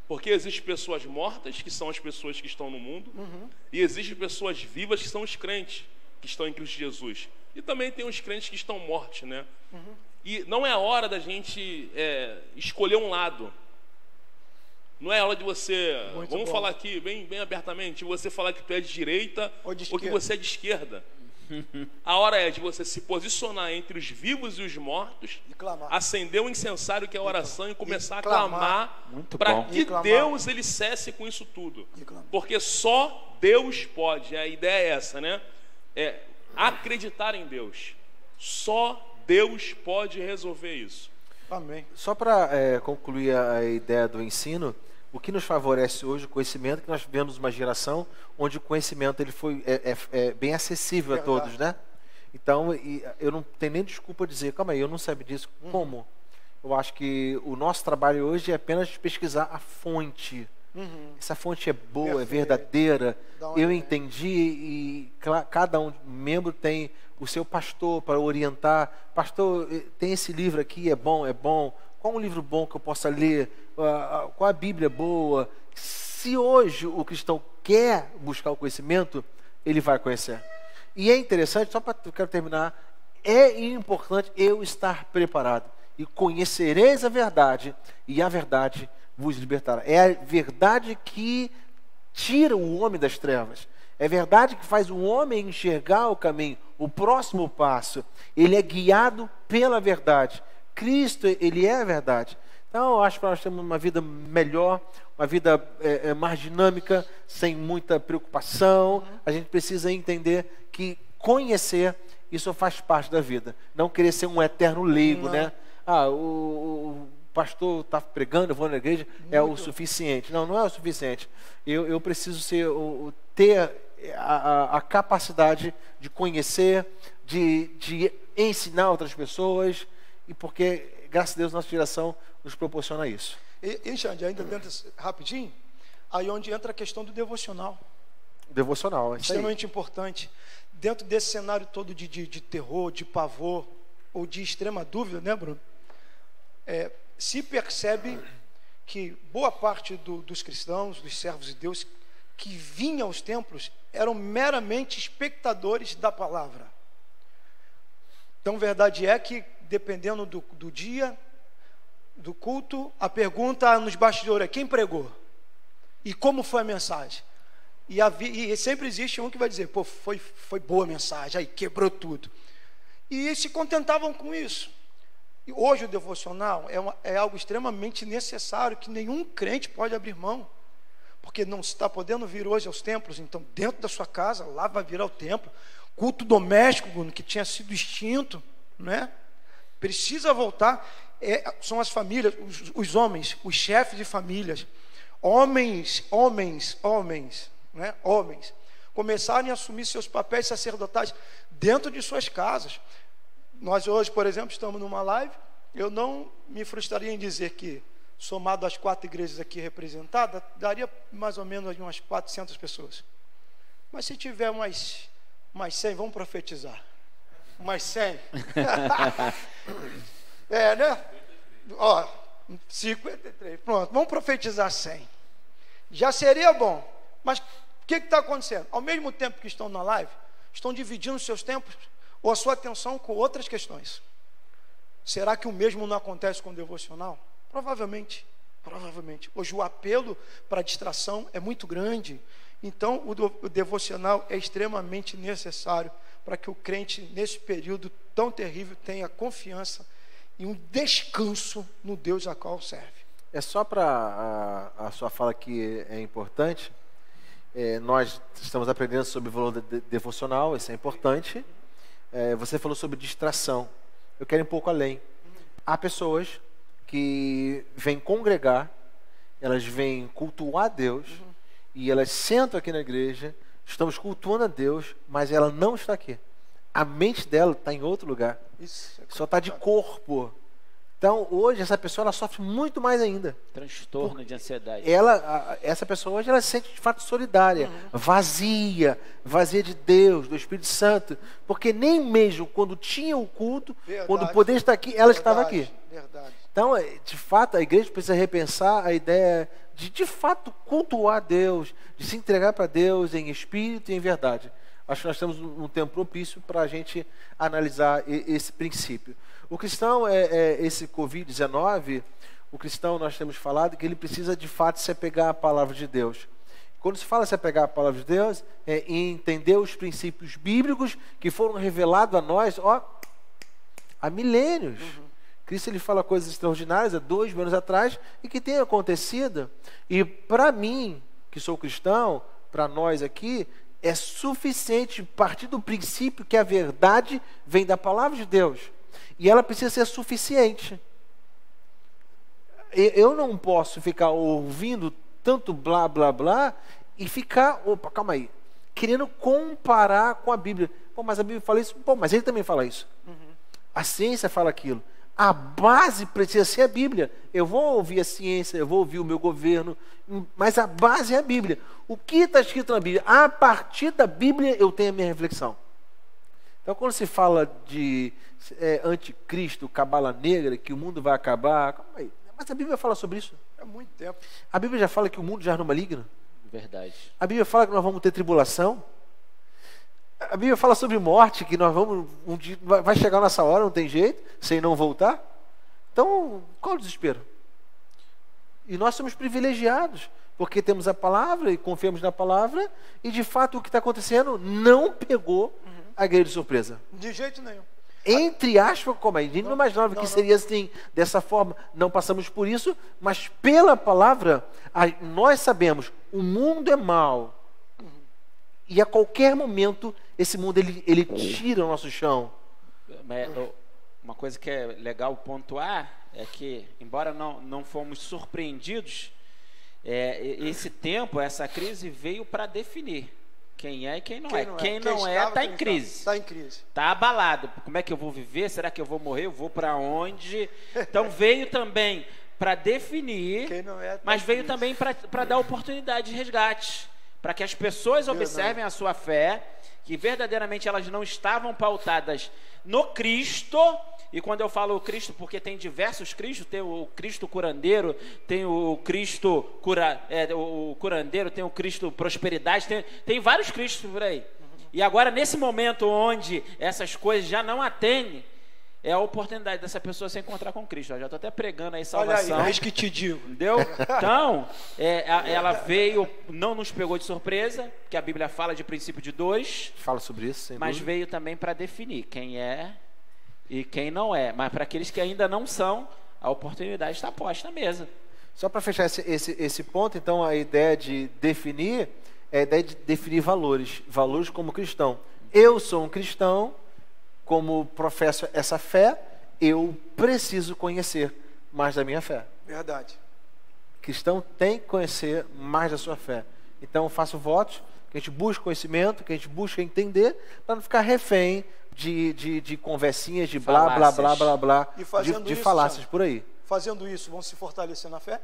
porque existem pessoas mortas, que são as pessoas que estão no mundo, e existem pessoas vivas, que são os crentes, que estão em Cristo Jesus, e também tem os crentes que estão mortos, né? E não é a hora da gente escolher um lado. Não é hora de você, vamos falar aqui bem abertamente, você falar que tu é de direita ou que você é de esquerda. A hora é de você se posicionar entre os vivos e os mortos, acender um incensário que é a oração e começar a clamar para que Deus ele cesse com isso tudo. Porque só Deus pode, a ideia é essa, né? Acreditar em Deus. Só Deus pode resolver isso. Amém. Só para concluir a ideia do ensino, o que nos favorece hoje o conhecimento, que nós vivemos uma geração onde o conhecimento ele foi bem acessível a todos, né? Então, eu não tenho nem desculpa de dizer, calma aí, eu não sabia disso. Como? Eu acho que o nosso trabalho hoje é apenas pesquisar a fonte. Essa fonte é boa, é verdadeira. Eu entendi e cada membro tem o seu pastor para orientar. Pastor, tem esse livro aqui, é bom, é bom. Qual um livro bom que eu possa ler? Qual a Bíblia boa? Se hoje o cristão quer buscar o conhecimento, ele vai conhecer. E é interessante, só para eu quero terminar, é importante eu estar preparado. E conhecereis a verdade, e a verdade vos libertará. É a verdade que tira o homem das trevas. É verdade que faz o homem enxergar o caminho, o próximo passo. Ele é guiado pela verdade. Cristo, ele é a verdade. Então, eu acho que nós temos uma vida melhor, uma vida mais dinâmica, sem muita preocupação. A gente precisa entender que conhecer, isso faz parte da vida. Não querer ser um eterno leigo, né? O pastor está pregando, eu vou na igreja, é o suficiente. Não, não é o suficiente. Eu preciso ter a capacidade de conhecer, de ensinar outras pessoas, e porque, graças a Deus, nossa geração nos proporciona isso. E Xande, ainda dentro, rapidinho, aí onde entra a questão do devocional. Devocional, é extremamente importante. Dentro desse cenário todo de terror, de pavor, ou de extrema dúvida, né, Bruno? Se percebe que boa parte dos cristãos, dos servos de Deus, que vinham aos templos, eram meramente espectadores da palavra. Então, verdade é que, dependendo do dia, do culto, a pergunta nos bastidores é: quem pregou? E como foi a mensagem? E sempre existe um que vai dizer: pô, foi boa a mensagem, aí quebrou tudo. E se contentavam com isso. E hoje o devocional é algo extremamente necessário, que nenhum crente pode abrir mão. Porque não se está podendo vir hoje aos templos, então dentro da sua casa, lá vai virar o templo. Culto doméstico, que tinha sido extinto, né? Precisa voltar. São as famílias, os homens, os chefes de famílias, homens, né? Homens, começarem a assumir seus papéis sacerdotais dentro de suas casas. Nós hoje, por exemplo, estamos numa live. Eu não me frustraria em dizer que, somado às 4 igrejas aqui representadas, daria mais ou menos umas 400 pessoas. Mas se tiver mais 100, vamos profetizar. Mais 100. Né? 53. Pronto, vamos profetizar 100. Já seria bom. Mas o que está acontecendo? Ao mesmo tempo que estão na live, estão dividindo seus tempos ou a sua atenção com outras questões. Será que o mesmo não acontece com o devocional? Provavelmente. Hoje o apelo para a distração é muito grande. Então o devocional é extremamente necessário para que o crente, nesse período tão terrível, tenha confiança e um descanso no Deus a qual serve. É só para a sua fala que é importante. Nós estamos aprendendo sobre o valor devocional, isso é importante. Você falou sobre distração. Eu quero ir um pouco além. Há pessoas que vêm congregar, elas vêm cultuar a Deus, e elas sentam aqui na igreja, estamos cultuando a Deus, mas ela não está aqui. A mente dela está em outro lugar. Só está de corpo. Então, hoje, essa pessoa ela sofre muito mais ainda. Transtorno de ansiedade. Essa pessoa hoje ela se sente de fato solidária, vazia de Deus, do Espírito Santo. Porque nem mesmo quando tinha o culto, quando o poder está aqui, ela estava aqui. Verdade. Então, de fato, a igreja precisa repensar a ideia de fato, cultuar Deus, de se entregar para Deus em espírito e em verdade. Acho que nós temos um tempo propício para a gente analisar esse princípio. O cristão, esse Covid-19, o cristão, nós temos falado que ele precisa de fato se apegar à palavra de Deus. Quando se fala se apegar à palavra de Deus, é entender os princípios bíblicos que foram revelados a nós há milênios. Cristo ele fala coisas extraordinárias há 2.000 anos atrás e que tem acontecido. E para mim, que sou cristão, para nós aqui, é suficiente partir do princípio que a verdade vem da palavra de Deus. E ela precisa ser suficiente. Eu não posso ficar ouvindo tanto blá, blá, blá e ficar, calma aí, querendo comparar com a Bíblia. Mas a Bíblia fala isso? Mas ele também fala isso. A ciência fala aquilo. A base precisa ser a Bíblia. Eu vou ouvir a ciência, eu vou ouvir o meu governo, mas a base é a Bíblia. O que está escrito na Bíblia? A partir da Bíblia eu tenho a minha reflexão. Então, quando se fala de anticristo, cabala negra, que o mundo vai acabar, calma aí. Mas a Bíblia fala sobre isso. Há muito tempo. A Bíblia já fala que o mundo já é maligno. Verdade. A Bíblia fala que nós vamos ter tribulação. A Bíblia fala sobre morte, que nós vamos, um dia, vai chegar a nossa hora, não tem jeito, sem não voltar. Então, qual o desespero? E nós somos privilegiados, porque temos a palavra e confiamos na palavra, e de fato o que está acontecendo não pegou a igreja de surpresa. De jeito nenhum. Entre aspas, como aí? A gente não imaginava que seria assim, dessa forma. Não passamos por isso, mas pela palavra, nós sabemos, o mundo é mau. E a qualquer momento, esse mundo ele tira o nosso chão. Uma coisa que é legal pontuar é que, embora não fomos surpreendidos, esse tempo, essa crise veio para definir quem é e quem não é. Quem não é está em crise. Está em crise. Está abalado. Como é que eu vou viver? Será que eu vou morrer? Eu vou para onde? Então veio também para definir, mas veio também para dar oportunidade de resgate, para que as pessoas observem a sua fé, que verdadeiramente elas não estavam pautadas no Cristo. E quando eu falo Cristo, porque tem diversos Cristos, tem o Cristo curandeiro, tem o Cristo o curandeiro, tem o Cristo prosperidade, tem vários Cristos por aí. E agora, nesse momento onde essas coisas já não atendem, é a oportunidade dessa pessoa se encontrar com Cristo. Eu já estou até pregando aí salvação. Olha aí, eis que te digo. Entendeu? Então, ela veio, não nos pegou de surpresa, que a Bíblia fala de princípio de 2. Fala sobre isso, sem mas dúvida. veio também para definir quem é e quem não é. Mas para aqueles que ainda não são, a oportunidade está posta na mesa. Só para fechar esse ponto, então, a ideia de definir é a ideia de definir valores. Valores como cristão. Eu sou um cristão, como professo essa fé, eu preciso conhecer mais da minha fé. Verdade. Cristão tem que conhecer mais da sua fé. Então, eu faço votos, que a gente busque conhecimento, que a gente busque entender, para não ficar refém de conversinhas, de blá, blá, blá, blá, blá, de falácias por aí. Fazendo isso, vão se fortalecer na fé?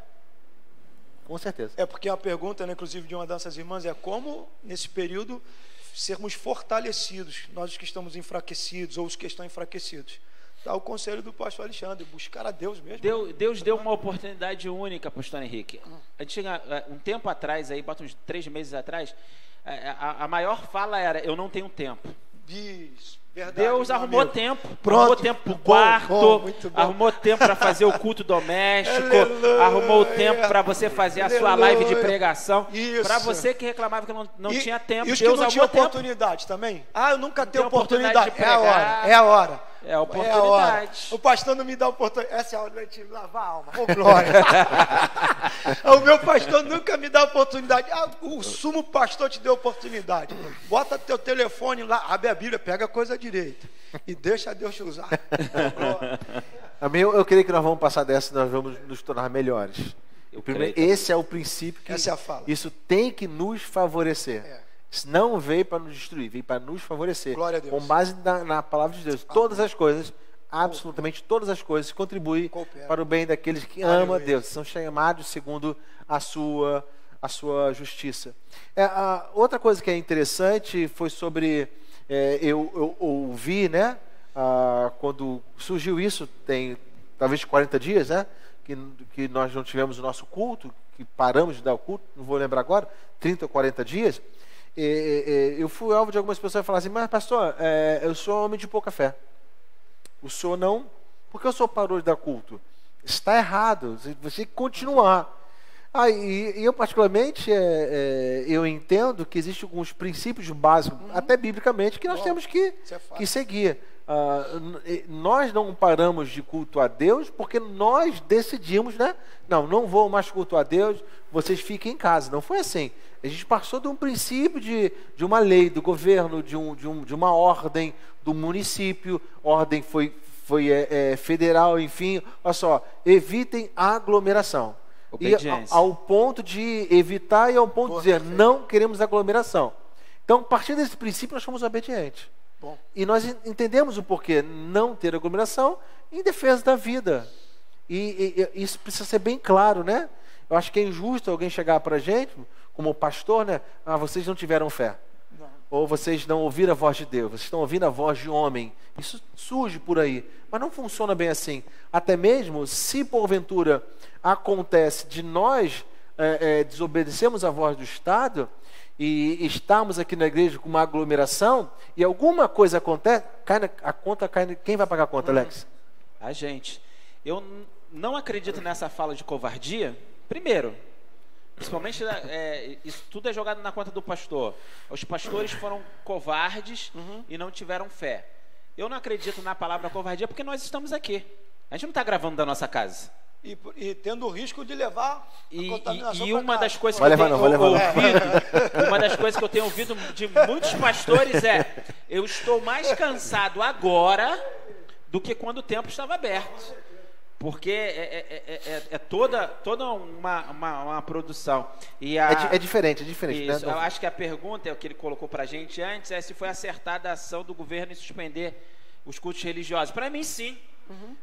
Com certeza. É porque a pergunta, né, inclusive, de uma dessas irmãs é como, nesse período, sermos fortalecidos, nós que estamos enfraquecidos ou os que estão enfraquecidos. Dá o conselho do pastor Alexandre, buscar a Deus mesmo. Deus deu uma oportunidade única, pastor Henrique. A gente chega, um tempo atrás, aí, bota uns 3 meses atrás, a maior fala era, eu não tenho tempo. Isso. Verdade, Deus arrumou tempo, Pronto. Arrumou tempo para o quarto, arrumou tempo para fazer o culto doméstico, arrumou tempo para você fazer a sua live de pregação. Para você que reclamava que não tinha tempo, e os Deus que não tinham arrumou oportunidade tempo. também? Eu nunca tenho oportunidade. De pregar. É a hora. É a oportunidade. O pastor não me dá oportunidade. Essa é a hora de lavar a alma. Ô, glória. O meu pastor nunca me dá oportunidade. O sumo pastor te deu oportunidade. Bota teu telefone lá, abre a Bíblia, pega a coisa direita e deixa Deus te usar. Amém? Eu creio que nós vamos passar dessa e nós vamos nos tornar melhores. Esse é o princípio que essa é a fala. Isso tem que nos favorecer. Não veio para nos destruir, veio para nos favorecer. Glória a Deus. Com base na palavra de Deus. Todas as coisas, absolutamente todas as coisas, contribuem para o bem daqueles que amam a Deus. São chamados segundo a sua justiça. Outra coisa que é interessante foi sobre... eu ouvi, né? Quando surgiu isso, tem talvez 40 dias, né? Que nós não tivemos o nosso culto, que paramos de dar o culto, não vou lembrar agora, 30 ou 40 dias. Eu fui alvo de algumas pessoas que falaram assim, mas pastor, eu sou homem de pouca fé. O senhor não? Por que o senhor parou de dar culto? Está errado, você tem que continuar. E eu particularmente, eu entendo que existem alguns princípios básicos, até biblicamente, que nós temos que seguir. Nós não paramos de culto a Deus porque nós decidimos, né? Não vou mais cultuar a Deus, vocês fiquem em casa. Não foi assim. A gente passou de um princípio de uma lei do governo, de uma ordem do município, ordem foi federal, enfim. Olha só, evitem a aglomeração. E ao ponto de evitar e ao ponto de dizer, não queremos aglomeração. Então, a partir desse princípio, nós fomos obedientes. E nós entendemos o porquê não ter aglomeração em defesa da vida. E isso precisa ser bem claro, né? Eu acho que é injusto alguém chegar para a gente, como pastor, né? Vocês não tiveram fé. Não. Ou vocês não ouviram a voz de Deus, vocês estão ouvindo a voz de homem. Isso surge por aí. Mas não funciona bem assim. Até mesmo se porventura acontece de nós desobedecermos a voz do Estado e estamos aqui na igreja com uma aglomeração e alguma coisa acontece, a conta cai. Quem vai pagar a conta, Alex? A gente. Eu não acredito nessa fala de covardia. Primeiro, principalmente isso tudo é jogado na conta do pastor. Os pastores foram covardes e não tiveram fé. Eu não acredito na palavra covardia porque nós estamos aqui. A gente não está gravando da nossa casa. E tendo o risco de levar a contaminação. E uma das coisas uma das coisas que eu tenho ouvido de muitos pastores eu estou mais cansado agora do que quando o templo estava aberto. Porque é toda uma produção. É diferente. Isso, né? Eu acho que a pergunta, o que ele colocou para a gente antes, se foi acertada a ação do governo em suspender os cultos religiosos. Para mim, sim.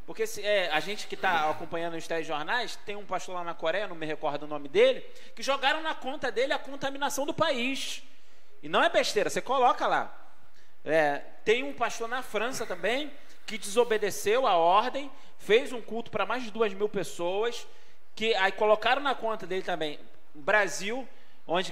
Porque a gente que está acompanhando os telejornais, tem um pastor lá na Coreia, não me recordo o nome dele, que jogaram na conta dele a contaminação do país. E não é besteira, você coloca lá. Tem um pastor na França também, que desobedeceu a ordem, fez um culto para mais de 2.000 pessoas, que aí colocaram na conta dele também. Brasil, onde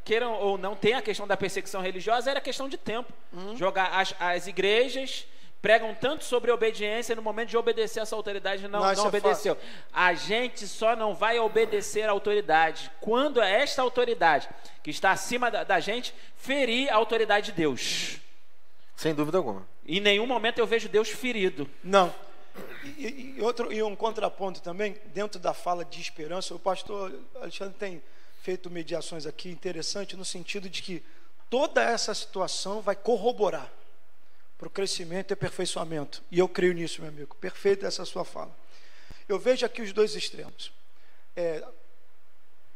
queiram ou não tem a questão da perseguição religiosa, era questão de tempo. Jogar as igrejas pregam tanto sobre obediência, no momento de obedecer essa autoridade não obedeceu. A gente só não vai obedecer a autoridade quando esta autoridade que está acima da gente ferir a autoridade de Deus. Sem dúvida alguma. Em nenhum momento eu vejo Deus ferido. Não. E um contraponto também, dentro da fala de esperança, o pastor Alexandre tem feito mediações aqui interessantes no sentido de que toda essa situação vai corroborar para o crescimento e aperfeiçoamento. E eu creio nisso, meu amigo. Perfeita essa sua fala. Eu vejo aqui os dois extremos.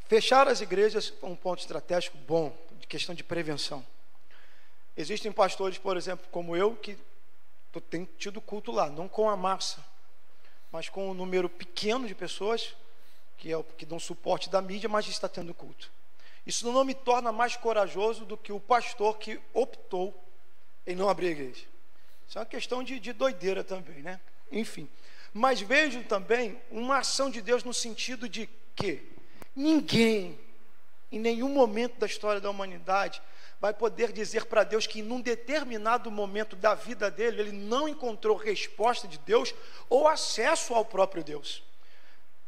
Fechar as igrejas é um ponto estratégico bom, de questão de prevenção. Existem pastores, por exemplo, como eu, que tenho tido culto lá, não com a massa, mas com um número pequeno de pessoas, que dão suporte da mídia, mas está tendo culto. Isso não me torna mais corajoso do que o pastor que optou em não abrir a igreja. Isso é uma questão de doideira também, né? Enfim. Mas vejo também uma ação de Deus no sentido de que ninguém, em nenhum momento da história da humanidade, vai poder dizer para Deus que em um determinado momento da vida dele, ele não encontrou resposta de Deus ou acesso ao próprio Deus.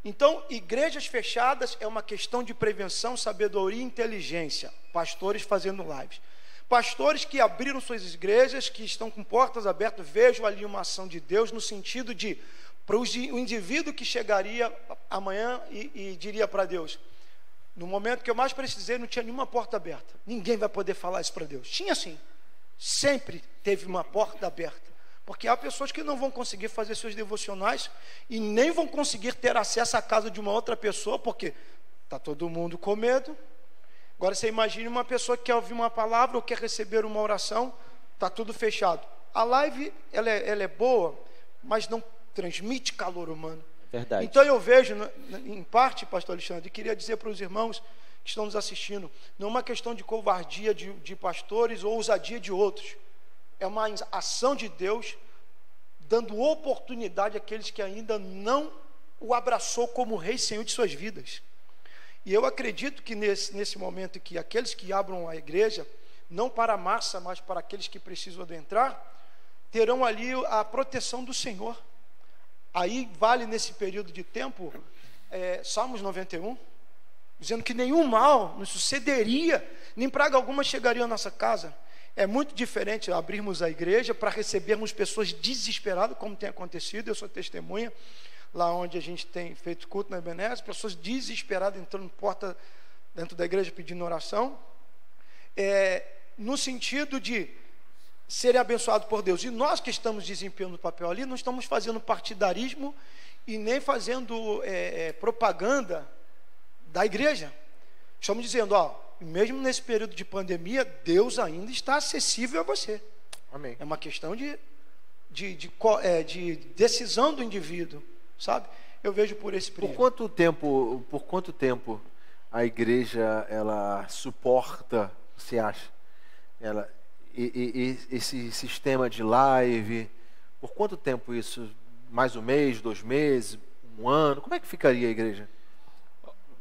Então, igrejas fechadas é uma questão de prevenção, sabedoria e inteligência. Pastores fazendo lives. Pastores que abriram suas igrejas, que estão com portas abertas, vejo ali uma ação de Deus no sentido de, para o indivíduo que chegaria amanhã e diria para Deus, no momento que eu mais precisei, não tinha nenhuma porta aberta. Ninguém vai poder falar isso para Deus. Tinha sim. Sempre teve uma porta aberta. Porque há pessoas que não vão conseguir fazer seus devocionais e nem vão conseguir ter acesso à casa de uma outra pessoa, porque está todo mundo com medo. Agora você imagine uma pessoa que quer ouvir uma palavra ou quer receber uma oração, está tudo fechado. A live, ela é boa, mas não transmite calor humano. Verdade. Então eu vejo, em parte, pastor Alexandre, e queria dizer para os irmãos que estão nos assistindo, não é uma questão de covardia de pastores ou ousadia de outros. É uma ação de Deus dando oportunidade àqueles que ainda não o abraçou como Rei e Senhor de suas vidas. E eu acredito que nesse momento que aqueles que abram a igreja, não para a massa, mas para aqueles que precisam adentrar, terão ali a proteção do Senhor. Aí vale nesse período de tempo, Salmos 91, dizendo que nenhum mal nos sucederia, nem praga alguma chegaria à nossa casa. É muito diferente abrirmos a igreja para recebermos pessoas desesperadas, como tem acontecido. Eu sou testemunha, lá onde a gente tem feito culto na Ebenezer, pessoas desesperadas entrando porta dentro da igreja pedindo oração, no sentido de serem abençoados por Deus. E nós que estamos desempenhando o papel ali, não estamos fazendo partidarismo e nem fazendo propaganda da igreja. Estamos dizendo, mesmo nesse período de pandemia, Deus ainda está acessível a você. Amém. É uma questão de decisão do indivíduo, sabe? Eu vejo por esse período. Por quanto tempo a igreja ela suporta, você acha? Esse sistema de live, por quanto tempo isso? Mais um mês, 2 meses, 1 ano? Como é que ficaria a igreja?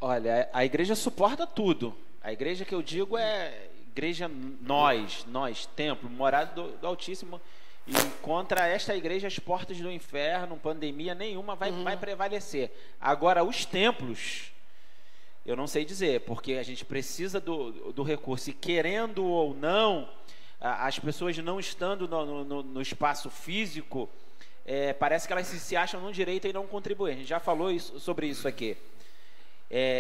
Olha, a igreja suporta tudo. A igreja que eu digo é igreja nós, templo, morada do Altíssimo. E contra esta igreja as portas do inferno, pandemia nenhuma vai prevalecer. Agora, os templos, eu não sei dizer, porque a gente precisa do recurso. E querendo ou não, as pessoas não estando no espaço físico, parece que elas se acham no direito e não contribuem. A gente já falou sobre isso aqui.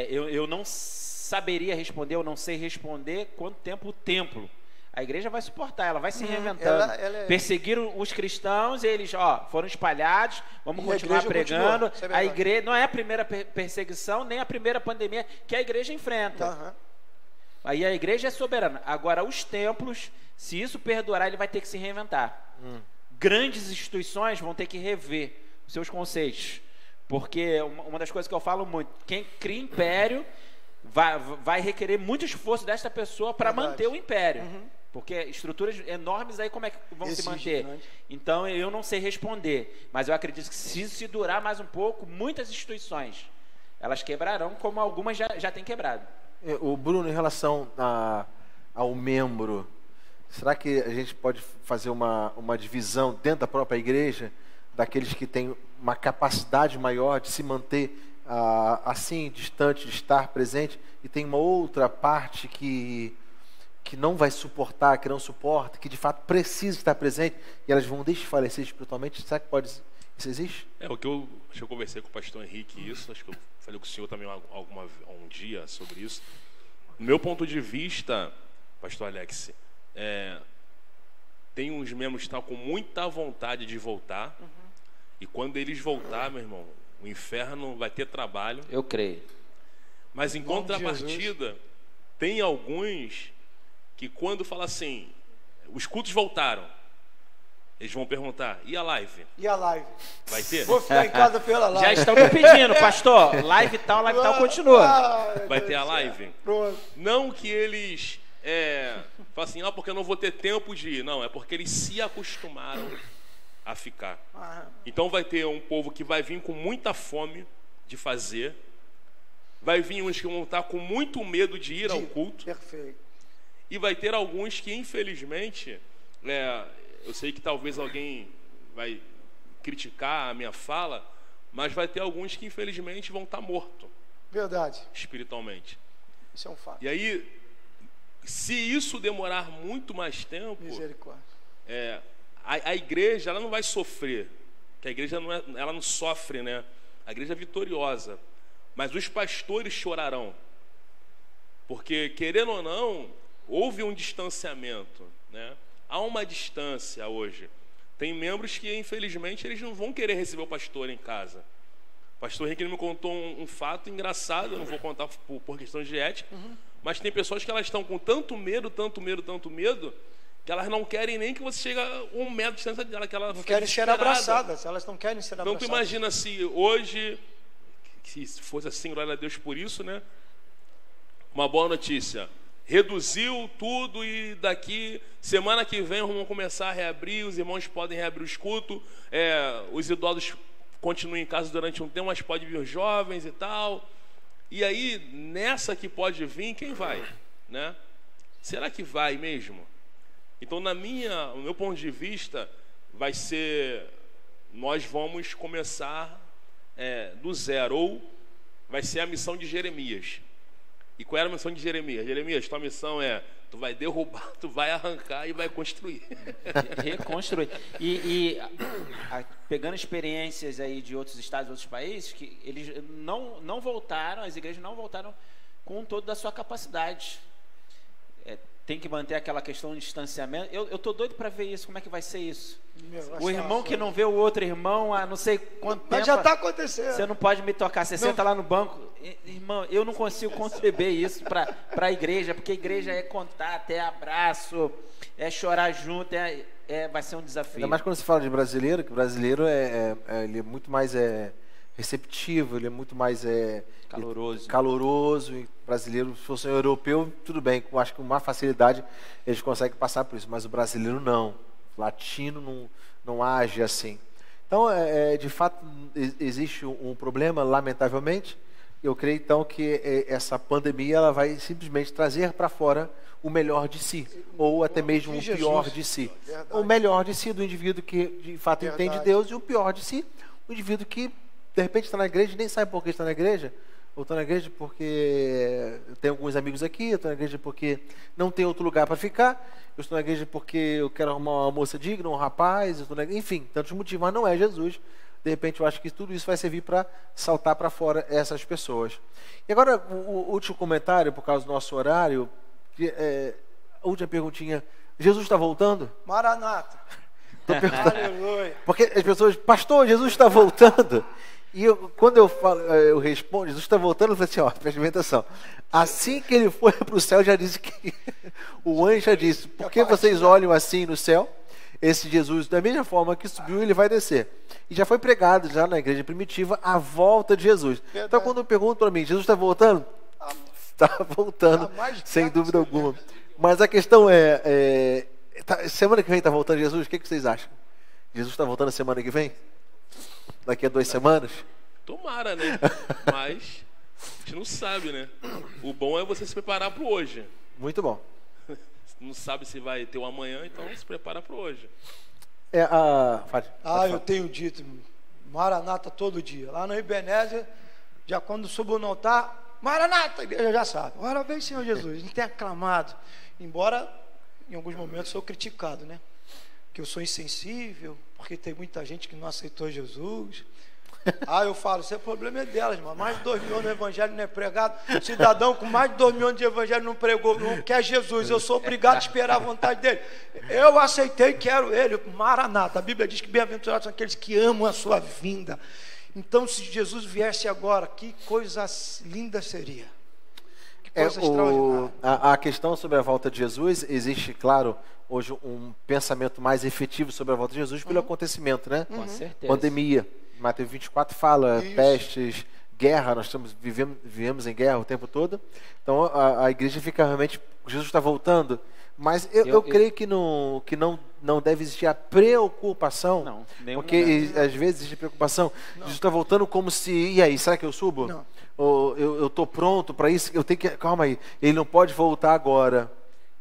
Eu não saberia responder, eu não sei responder quanto tempo o templo. A igreja vai suportar, ela vai se reinventando. Perseguiram os cristãos, eles foram espalhados, vamos continuar pregando. A igreja não é a primeira perseguição, nem a primeira pandemia que a igreja enfrenta. Aí a igreja é soberana. Agora, os templos, se isso perdurar, ele vai ter que se reinventar. Grandes instituições vão ter que rever os seus conceitos. Porque uma das coisas que eu falo muito, quem cria império vai requerer muito esforço desta pessoa para manter o império. Porque estruturas enormes aí como é que vão se manter? Então eu não sei responder, mas eu acredito que se durar mais um pouco, muitas instituições elas quebrarão, como algumas já têm quebrado. O Bruno, em relação ao membro, será que a gente pode fazer uma divisão dentro da própria igreja daqueles que têm uma capacidade maior de se manter assim, distante, de estar presente, e tem uma outra parte que não vai suportar, que não suporta, que de fato precisa estar presente, e elas vão desfalecer espiritualmente? Será que isso existe? Acho que eu conversei com o pastor Henrique isso, acho que eu falei com o senhor também um dia sobre isso. No meu ponto de vista, pastor Alex, tem uns membros que estão com muita vontade de voltar, e quando eles voltar, meu irmão, o inferno vai ter trabalho. Eu creio. Mas em contrapartida, tem alguns que quando fala assim, os cultos voltaram, eles vão perguntar, e a live? E a live? Vai ter? Vou ficar em casa pela live. Já estão me pedindo, pastor, live tal continua. Vai ter a live? Pronto. Não que eles falam assim, porque eu não vou ter tempo de ir. Não, é porque eles se acostumaram a ficar. Então vai ter um povo que vai vir com muita fome de fazer, vai vir uns que vão estar com muito medo de ir ao culto. Perfeito. E vai ter alguns que, infelizmente, eu sei que talvez alguém vai criticar a minha fala, mas vai ter alguns que, infelizmente, vão estar mortos. Verdade. Espiritualmente. Isso é um fato. E aí, se isso demorar muito mais tempo, Misericórdia. a igreja ela não vai sofrer, que a igreja ela não sofre, né? A igreja é vitoriosa, mas os pastores chorarão, porque, querendo ou não, houve um distanciamento, né? Há uma distância hoje. Tem membros que, infelizmente, eles não vão querer receber o pastor em casa. O pastor Henrique me contou um fato engraçado, eu não vou contar por questões de ética, mas tem pessoas que elas estão com tanto medo, que elas não querem nem que você chegue a 1 metro de distância dela, que ela Não fica querem ser desesperada. abraçadas, elas não querem ser Então abraçadas. tu imagina se hoje, se fosse assim, glória a Deus por isso, né? Uma boa notícia, reduziu tudo e daqui, semana que vem vamos começar a reabrir, os irmãos podem reabrir os cultos, os idosos continuam em casa durante um tempo, mas pode vir os jovens e tal. E aí, nessa que pode vir, quem vai? Né? Será que vai mesmo? Então, no meu ponto de vista, vai ser, nós vamos começar do zero, ou vai ser a missão de Jeremias. E qual era a missão de Jeremias? Jeremias, tua missão tu vai derrubar, tu vai arrancar e vai construir. Reconstruir. Pegando experiências aí de outros estados, outros países, que eles não voltaram, as igrejas não voltaram com todo da sua capacidade. Tem que manter aquela questão de distanciamento. Eu tô doido para ver isso, como é que vai ser isso? O irmão que não vê o outro irmão há não sei quanto tempo. Mas já está acontecendo. Você não pode me tocar, você senta lá no banco. Irmão, eu não consigo conceber isso para a igreja, porque a igreja é contato, é abraço, é chorar junto, vai ser um desafio. Ainda mais quando se fala de brasileiro, que o brasileiro ele é muito mais receptivo, ele é muito mais caloroso. E brasileiro, se fosse um europeu, tudo bem, eu acho que com uma facilidade eles conseguem passar por isso, mas o brasileiro não. O latino não age assim. Então, de fato, existe um problema, lamentavelmente. Eu creio, então, que essa pandemia ela vai simplesmente trazer para fora o melhor de si, ou até mesmo o pior de si. O melhor de si do indivíduo que, de fato, entende Deus, e o pior de si, o indivíduo que, de repente, está na igreja e nem sabe por que está na igreja. Eu estou na igreja porque eu tenho alguns amigos aqui, eu estou na igreja porque não tem outro lugar para ficar, eu estou na igreja porque eu quero arrumar uma moça digna, um rapaz, enfim, tantos motivos, mas não é Jesus. De repente, eu acho que tudo isso vai servir para saltar para fora essas pessoas. E agora, o último comentário, por causa do nosso horário, a última perguntinha, Jesus está voltando? Maranata. Aleluia. Porque as pessoas, pastor, Jesus está voltando. E quando eu respondo, Jesus está voltando, eu falei assim, preste atenção. Assim que ele foi para o céu, já disse que o anjo já disse, por que vocês olham assim no céu? Esse Jesus, da mesma forma que subiu, ele vai descer. E já foi pregado já na igreja primitiva a volta de Jesus. Verdade. Então quando perguntam para mim, Jesus está voltando? Está voltando, sem dúvida alguma. Mas a questão semana que vem está voltando Jesus? O que vocês acham? Jesus está voltando semana que vem? Daqui a 2 semanas? Tomara, né? Mas a gente não sabe, né? O bom é você se preparar para o hoje. Muito bom. Não sabe se vai ter o amanhã, então se prepara para hoje. Eu tenho dito Maranata todo dia. Lá no Ebenezer, já quando subo no altar, Maranata, a igreja já sabe. Ora vem, Senhor Jesus. A gente tem aclamado. Embora em alguns momentos sou criticado, né? Que eu sou insensível, porque tem muita gente que não aceitou Jesus. Eu falo, isso é problema delas, irmão. Mais de 2 milhões no evangelho não é pregado. Cidadão com mais de 2 milhões de evangelho não pregou, não quer Jesus. Eu sou obrigado a esperar a vontade dele. Eu aceitei, quero ele. Maranata. A Bíblia diz que bem-aventurados são aqueles que amam a sua vinda. Então, se Jesus viesse agora, que coisa linda seria. Que coisa extraordinária. A questão sobre a volta de Jesus, existe, claro, hoje um pensamento mais efetivo sobre a volta de Jesus pelo acontecimento, né? Com certeza. Pandemia. Mateus 24 fala, pestes, guerra, nós vivemos em guerra o tempo todo. Então a igreja fica realmente, Jesus está voltando. Mas eu creio que não deve existir a preocupação. Não, porque às vezes existe preocupação. Jesus está voltando como se, e aí, será que eu subo? Não. Ou eu estou pronto para isso? Eu tenho que, calma aí, ele não pode voltar agora.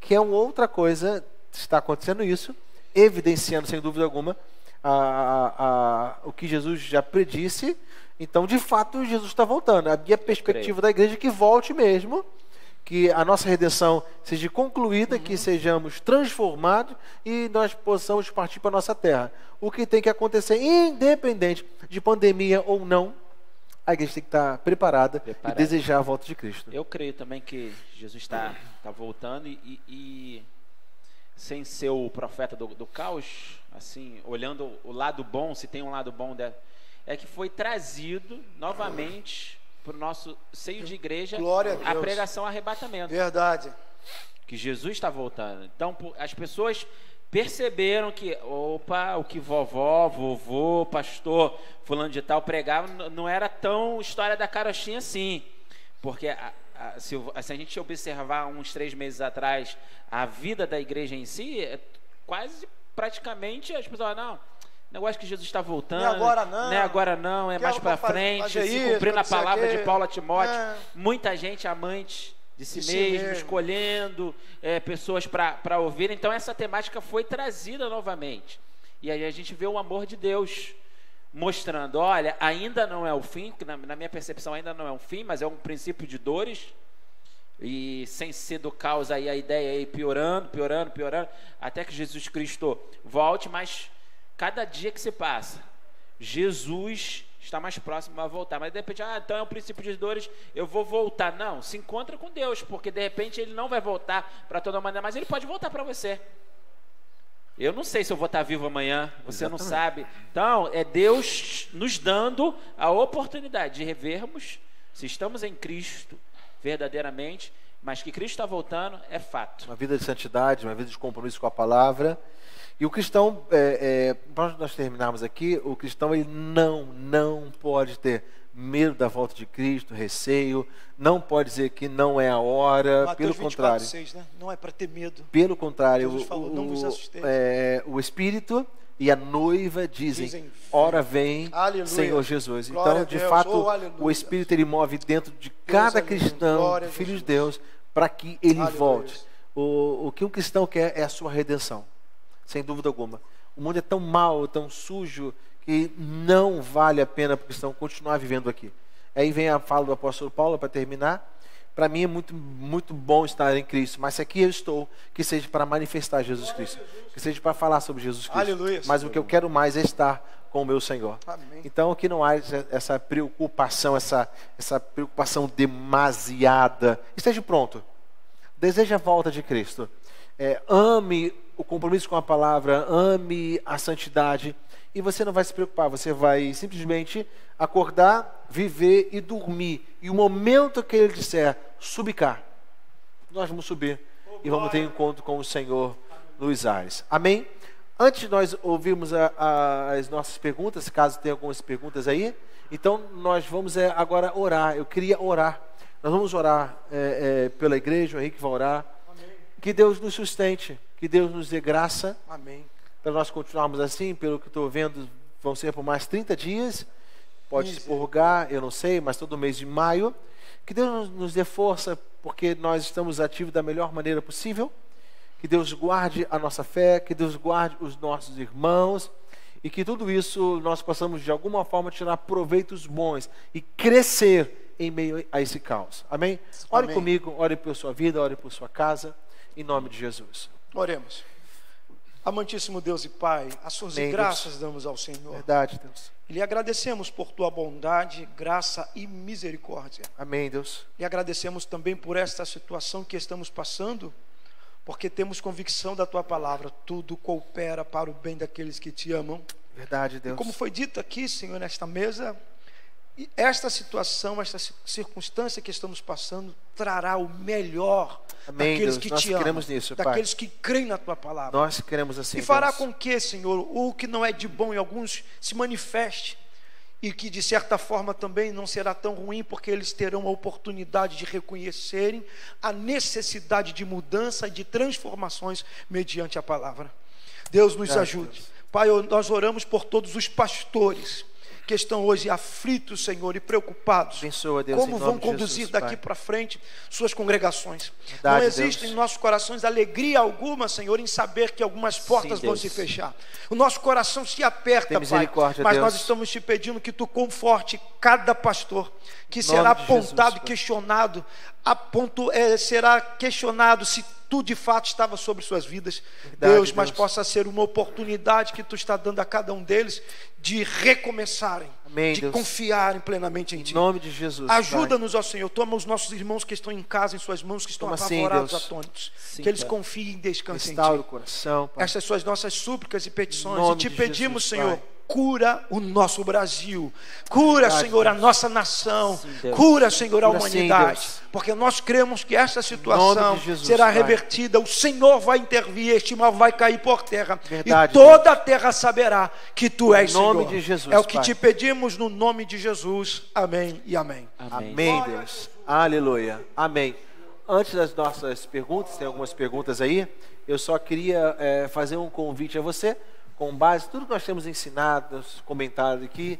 Que é uma outra coisa, está acontecendo isso, evidenciando sem dúvida alguma o que Jesus já predisse. Então, de fato, Jesus está voltando. A minha perspectiva da igreja é que volte mesmo, que a nossa redenção seja concluída, que sejamos transformados e nós possamos partir para a nossa terra. O que tem que acontecer, independente de pandemia ou não, a igreja tem que estar preparada e desejar a volta de Cristo. Eu creio também que Jesus está voltando e sem ser o profeta do caos, assim, olhando o lado bom, se tem um lado bom, é que foi trazido novamente para o nosso seio de igreja a pregação arrebatamento. Verdade. Que Jesus está voltando. Então, as pessoas perceberam que, opa, o que vovó, vovô, pastor, fulano de tal pregava não era tão história da carochinha assim. Porque se a gente observar uns 3 meses atrás a vida da igreja em si, quase praticamente as pessoas não, negócio que Jesus está voltando, não é agora não, é mais para frente, se cumprindo a palavra de Paulo a Timóteo. Muita gente amante de si mesmo, escolhendo pessoas para ouvir. Então essa temática foi trazida novamente, e aí a gente vê o amor de Deus mostrando, olha, ainda não é o fim, na minha percepção ainda não é um fim, mas é um princípio de dores, e sem ser do caos aí a ideia aí piorando, até que Jesus Cristo volte. Mas cada dia que se passa, Jesus está mais próximo a voltar. Mas de repente, então é um princípio de dores, eu vou voltar. Não, se encontra com Deus, porque de repente Ele não vai voltar para toda maneira, mas Ele pode voltar para você. Eu não sei se eu vou estar vivo amanhã, você não sabe. Então, é Deus nos dando a oportunidade de revermos se estamos em Cristo verdadeiramente, mas que Cristo está voltando é fato. Uma vida de santidade, uma vida de compromisso com a palavra. E o cristão, para nós terminarmos aqui, o cristão ele não pode ter medo da volta de Cristo, receio, não pode dizer que não é a hora, Mateus pelo contrário. 24:6, né? Não é para ter medo. Pelo contrário, Jesus falou, não vos assusteis. O Espírito e a noiva dizem ora vem, aleluia, Senhor Jesus. Glória então, a de Deus, fato, aleluia. o Espírito ele move dentro de cada cristão, glória a filho de Jesus. Deus, para que ele Aleluia. volte. O que um cristão quer é a sua redenção, sem dúvida alguma. O mundo é tão mau, tão sujo, que não vale a pena para o cristão continuar vivendo aqui. Aí vem a fala do apóstolo Paulo para terminar. Para mim é muito bom estar em Cristo, mas se aqui eu estou, que seja para manifestar Jesus Cristo, que seja para falar sobre Jesus Cristo. Aleluia. Mas o que eu quero mais é estar com o meu Senhor. Amém. Então que não haja essa preocupação, essa preocupação demasiada. Esteja pronto. Deseja a volta de Cristo. Ame o compromisso com a palavra, ame a santidade, e você não vai se preocupar, você vai simplesmente acordar, viver e dormir. E o momento que Ele disser, subi cá, nós vamos subir e vamos ter um encontro com o Senhor nos ares. Amém? Antes de nós ouvirmos as nossas perguntas, caso tenha algumas perguntas aí, então nós vamos agora orar. Eu queria orar. Nós vamos orar pela igreja, o Henrique vai orar. Amém. Que Deus nos sustente, que Deus nos dê graça. Amém. Para nós continuarmos assim, pelo que estou vendo, vão ser por mais 30 dias. Pode se prorrogar, eu não sei, mas todo mês de maio. Que Deus nos dê força, porque nós estamos ativos da melhor maneira possível. Que Deus guarde a nossa fé, que Deus guarde os nossos irmãos. E que tudo isso nós possamos, de alguma forma, tirar proveitos bons e crescer em meio a esse caos. Amém? Ore Amém. comigo, ore por sua vida, ore por sua casa, em nome de Jesus. Oremos. Amantíssimo Deus e Pai, ações Amém, e Deus. graças damos ao Senhor. Verdade, Deus. E lhe agradecemos por tua bondade, graça e misericórdia. Amém, Deus. E agradecemos também por esta situação que estamos passando, porque temos convicção da tua palavra. Tudo coopera para o bem daqueles que te amam. Verdade, Deus. E como foi dito aqui, Senhor, nesta mesa, e esta situação, esta circunstância que estamos passando, trará o melhor Amém, daqueles Deus. que Nós te amam, queremos nisso, Pai. daqueles que creem na tua palavra. Nós queremos assim, E fará Deus. com que, Senhor, o que não é de bom em alguns se manifeste, e que de certa forma também não será tão ruim, porque eles terão a oportunidade de reconhecerem a necessidade de mudança e de transformações mediante a palavra. Deus nos Graças, ajude. Deus. Pai, nós oramos por todos os pastores que estão hoje aflitos, Senhor, e preocupados. Abençoa, Deus, Como em vão nome de conduzir Jesus, daqui Pai. para frente suas congregações. Verdade, Não existe Deus. em nossos corações alegria alguma, Senhor, em saber que algumas portas vão Deus. se fechar. O nosso coração se aperta, Tem Pai, misericórdia, mas Deus. nós estamos te pedindo que tu conforte cada pastor que Em nome será de apontado Jesus, e Pai. questionado, será questionado se tu de fato estava sobre suas vidas. Verdade, Deus, mas Deus. possa ser uma oportunidade que tu está dando a cada um deles de recomeçarem, Amém, de Deus. confiarem plenamente em Em ti. nome de Jesus, Pai. Ajuda-nos, ó Senhor. Toma os nossos irmãos que estão em casa, em suas mãos, que estão Toma sim, apavorados, Deus. atônitos. Sim, que eles Pai. confiem e descansem em Restaura o ti. coração, Pai. Estas são as nossas súplicas e Em petições. E nome te de pedimos, Jesus, Senhor, Pai. cura o nosso Brasil. Cura, Verdade, Senhor, a Deus. nossa nação. Sim, Deus. Cura, Senhor, a Cura, sim, humanidade. Deus. Porque nós cremos que esta situação nome de Jesus, será Pai. revertida. O Senhor vai intervir, este mal vai cair por terra. Verdade, e toda a terra saberá que tu és, Em nome Senhor. de Jesus, É o que Pai. te pedimos no nome de Jesus. Amém e amém. Amém, Deus. Aleluia. Amém. Antes das nossas perguntas, tem algumas perguntas aí, eu só queria fazer um convite a você, com base em tudo que nós temos ensinado, comentado aqui.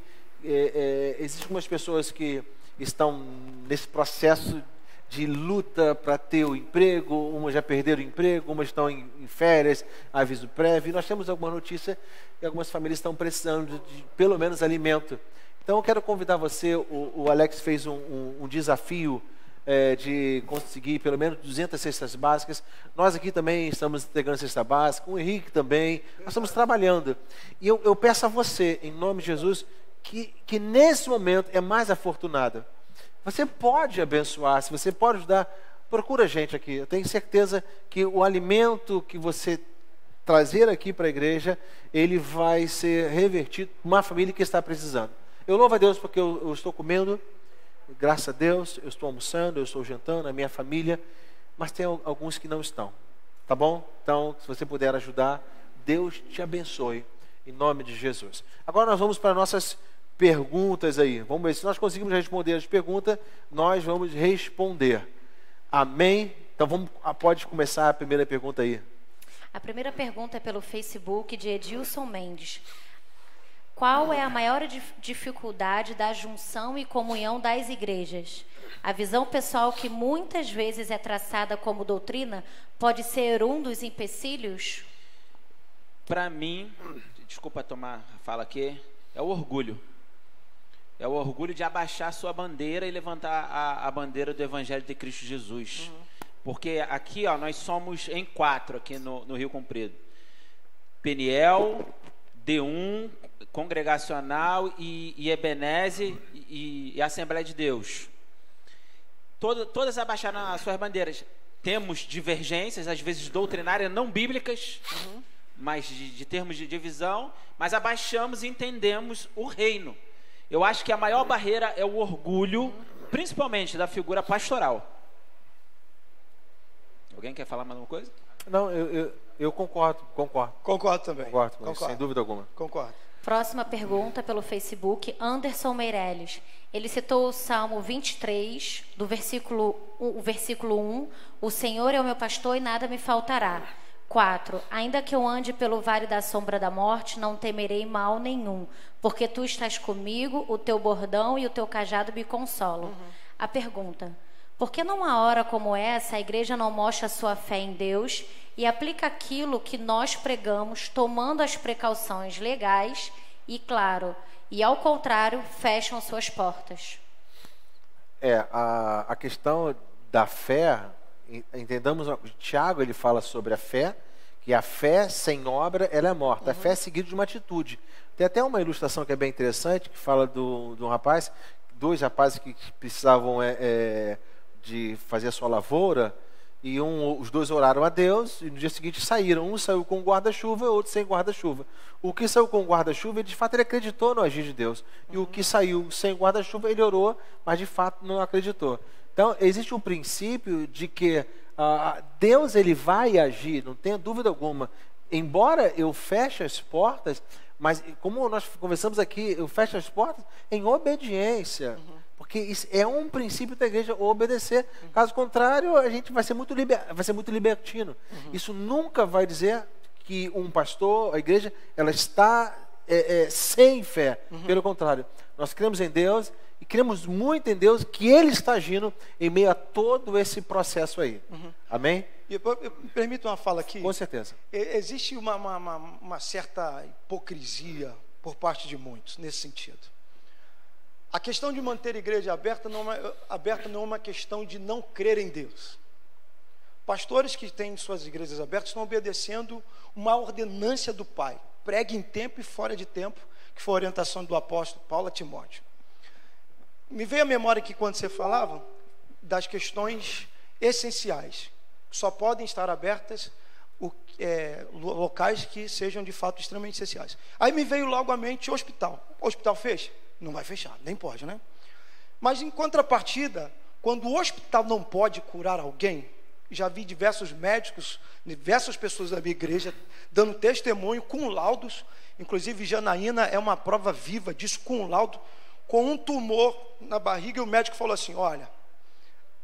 Existem algumas pessoas que estão nesse processo de luta para ter o emprego, umas já perderam o emprego, umas estão em férias, aviso prévio. E nós temos alguma notícia que algumas famílias estão precisando de pelo menos alimento. Então eu quero convidar você, o Alex fez um desafio de conseguir pelo menos 200 cestas básicas. Nós aqui também estamos entregando cesta básica, o Henrique também, nós estamos trabalhando. E eu peço a você, em nome de Jesus, que nesse momento é mais afortunado. Você pode abençoar, se você pode ajudar, procura a gente aqui. Eu tenho certeza que o alimento que você trazer aqui para a igreja, ele vai ser revertido para uma família que está precisando. Eu louvo a Deus porque eu estou comendo, graças a Deus, eu estou almoçando, eu estou jantando, a minha família, mas tem alguns que não estão, tá bom? Então, se você puder ajudar, Deus te abençoe, em nome de Jesus. Agora nós vamos para nossas perguntas aí. Vamos ver, se nós conseguimos responder as perguntas, nós vamos responder. Amém? Então pode começar a primeira pergunta aí. A primeira pergunta é pelo Facebook de Edilson Mendes. Qual é a maior dificuldade da junção e comunhão das igrejas? A visão pessoal que muitas vezes é traçada como doutrina pode ser um dos empecilhos? Para mim, desculpa tomar a fala aqui, é o orgulho. É o orgulho de abaixar a sua bandeira e levantar a bandeira do Evangelho de Cristo Jesus. Porque aqui, ó, nós somos em 4 aqui no Rio Comprido. Peniel, D1, Congregacional e Ebenezer e Assembleia de Deus. Todas abaixaram as suas bandeiras. Temos divergências, às vezes doutrinárias, não bíblicas, mas de termos de divisão, mas abaixamos e entendemos o reino. Eu acho que a maior barreira é o orgulho, principalmente da figura pastoral. Alguém quer falar mais alguma coisa? Não, eu concordo. Concordo também. Concordo com isso, sem dúvida alguma. Concordo. Próxima pergunta pelo Facebook, Anderson Meirelles. Ele citou o Salmo 23, do versículo 1, o Senhor é o meu pastor e nada me faltará. 4, ainda que eu ande pelo vale da sombra da morte, não temerei mal nenhum, porque tu estás comigo, o teu bordão e o teu cajado me consolam. A pergunta, por que numa hora como essa a igreja não mostra sua fé em Deus e aplica aquilo que nós pregamos, tomando as precauções legais e, claro, e ao contrário, fecham suas portas? A questão da fé, entendamos, Tiago ele fala sobre a fé, que a fé sem obra ela é morta. A fé é seguida de uma atitude. Tem até uma ilustração que é bem interessante, que fala de um rapaz, 2 rapazes que precisavam de fazer a sua lavoura, e os 2 oraram a Deus, e no dia seguinte saíram. Um saiu com guarda-chuva e o outro sem guarda-chuva. O que saiu com guarda-chuva, de fato ele acreditou no agir de Deus. E o que saiu sem guarda-chuva, ele orou, mas de fato não acreditou. Então, existe um princípio de que Deus ele vai agir, não tenha dúvida alguma. Embora eu feche as portas, mas como nós conversamos aqui, eu fecho as portas em obediência. Porque isso é um princípio da igreja, obedecer. Caso contrário, a gente vai ser muito libertino. Isso nunca vai dizer que um pastor, a igreja, ela está sem fé. Pelo contrário, nós cremos em Deus e cremos muito em Deus que Ele está agindo em meio a todo esse processo aí. Amém? E me permita uma fala aqui. Com certeza. Existe uma certa hipocrisia por parte de muitos nesse sentido. A questão de manter a igreja aberta não é uma questão de não crer em Deus. Pastores que têm suas igrejas abertas estão obedecendo uma ordenância do Pai. Pregue em tempo e fora de tempo, que foi a orientação do apóstolo Paulo a Timóteo. Me veio à memória que quando você falava das questões essenciais, só podem estar abertas locais que sejam de fato extremamente essenciais. Aí me veio logo à mente o hospital. O hospital fecha? Não vai fechar, nem pode, né? Mas em contrapartida, quando o hospital não pode curar alguém, já vi diversos médicos, diversas pessoas da minha igreja dando testemunho com laudos, inclusive Janaína é uma prova viva disso, com um laudo, com um tumor na barriga, e o médico falou assim: olha,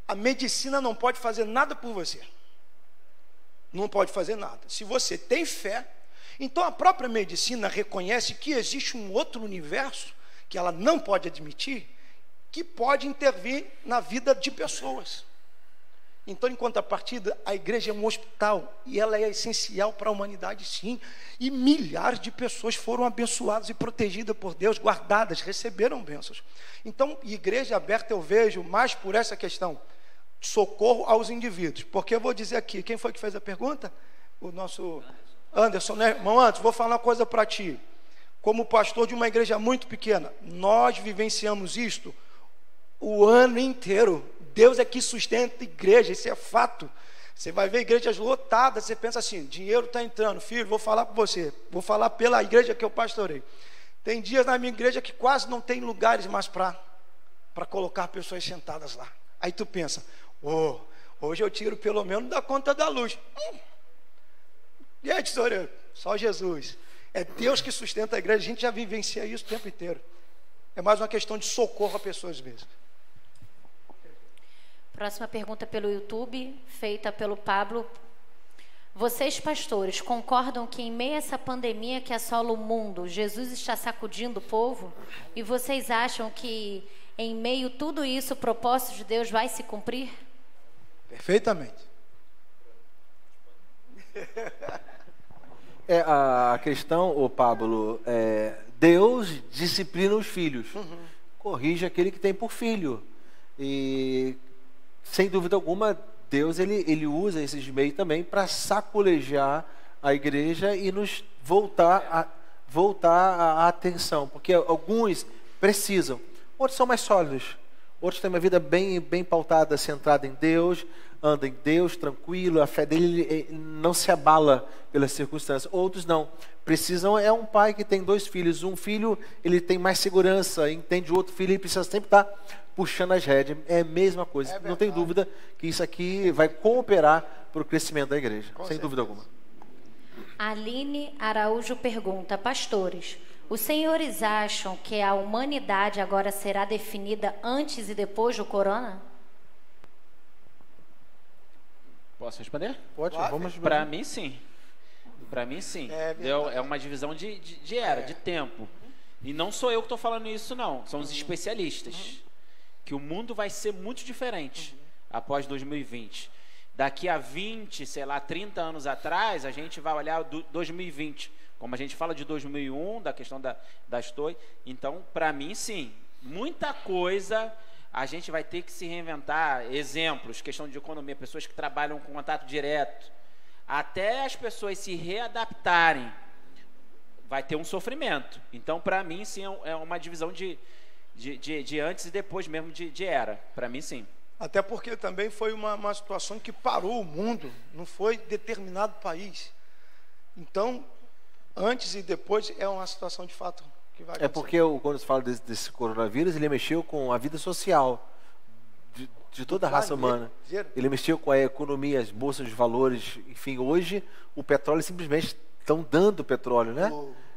a medicina não pode fazer nada por você, não pode fazer nada. Se você tem fé, então a própria medicina reconhece que existe um outro universo que ela não pode admitir, que pode intervir na vida de pessoas. Então, em contrapartida, a igreja é um hospital e ela é essencial para a humanidade, sim. E milhares de pessoas foram abençoadas e protegidas por Deus, guardadas, receberam bênçãos. Então, igreja aberta eu vejo mais por essa questão, socorro aos indivíduos. Porque eu vou dizer aqui, quem foi que fez a pergunta? O nosso Anderson, né? Irmão Anderson, vou falar uma coisa para ti. Como pastor de uma igreja muito pequena, nós vivenciamos isto o ano inteiro. Deus é que sustenta a igreja, isso é fato. Você vai ver igrejas lotadas, você pensa assim: dinheiro está entrando. Filho, vou falar para você, vou falar pela igreja que eu pastorei. Tem dias na minha igreja que quase não tem lugares mais para colocar pessoas sentadas lá. Aí tu pensa: hoje eu tiro pelo menos da conta da luz. E aí, tesoureiro? Só Jesus. É Deus que sustenta a igreja. A gente já vivencia isso o tempo inteiro. É mais uma questão de socorro a pessoas mesmo. Próxima pergunta pelo YouTube, feita pelo Pablo. Vocês, pastores, concordam que em meio a essa pandemia que assola o mundo, Jesus está sacudindo o povo? E vocês acham que em meio a tudo isso o propósito de Deus vai se cumprir? Perfeitamente. A questão, Pablo, Deus disciplina os filhos, corrige aquele que tem por filho. E, sem dúvida alguma, Deus ele usa esses meios também para sacolejar a igreja e nos voltar a atenção. Porque alguns precisam, outros são mais sólidos, outros têm uma vida bem pautada, centrada em Deus, anda em Deus, tranquilo, a fé dele não se abala pelas circunstâncias. Outros não, precisam, é um pai que tem 2 filhos, um filho ele tem mais segurança, entende o outro filho, ele precisa sempre estar puxando as rédeas, é a mesma coisa. Não tem dúvida que isso aqui vai cooperar para o crescimento da igreja, sem dúvida alguma. Aline Araújo pergunta: pastores, os senhores acham que a humanidade agora será definida antes e depois do corona? Posso responder? Pode, vamos. Para mim, sim. Para mim, sim. É uma divisão de era, de tempo. E não sou eu que estou falando isso, não. São os especialistas. Que o mundo vai ser muito diferente após 2020. Daqui a 20, 30 anos atrás, a gente vai olhar 2020. Como a gente fala de 2001, da questão das torres. Então, para mim, sim. Muita coisa a gente vai ter que se reinventar. Exemplos, questão de economia, pessoas que trabalham com contato direto. Até as pessoas se readaptarem, vai ter um sofrimento. Então, para mim, sim, é uma divisão de antes e depois mesmo de era. Para mim, sim. Até porque também foi uma situação que parou o mundo, não foi determinado país. Então, antes e depois é uma situação de fato que vai acontecer. É porque quando se fala desse coronavírus, ele mexeu com a vida social de toda a raça humana. Ele mexeu com a economia, as bolsas de valores. Enfim, hoje o petróleo simplesmente estão dando petróleo, né?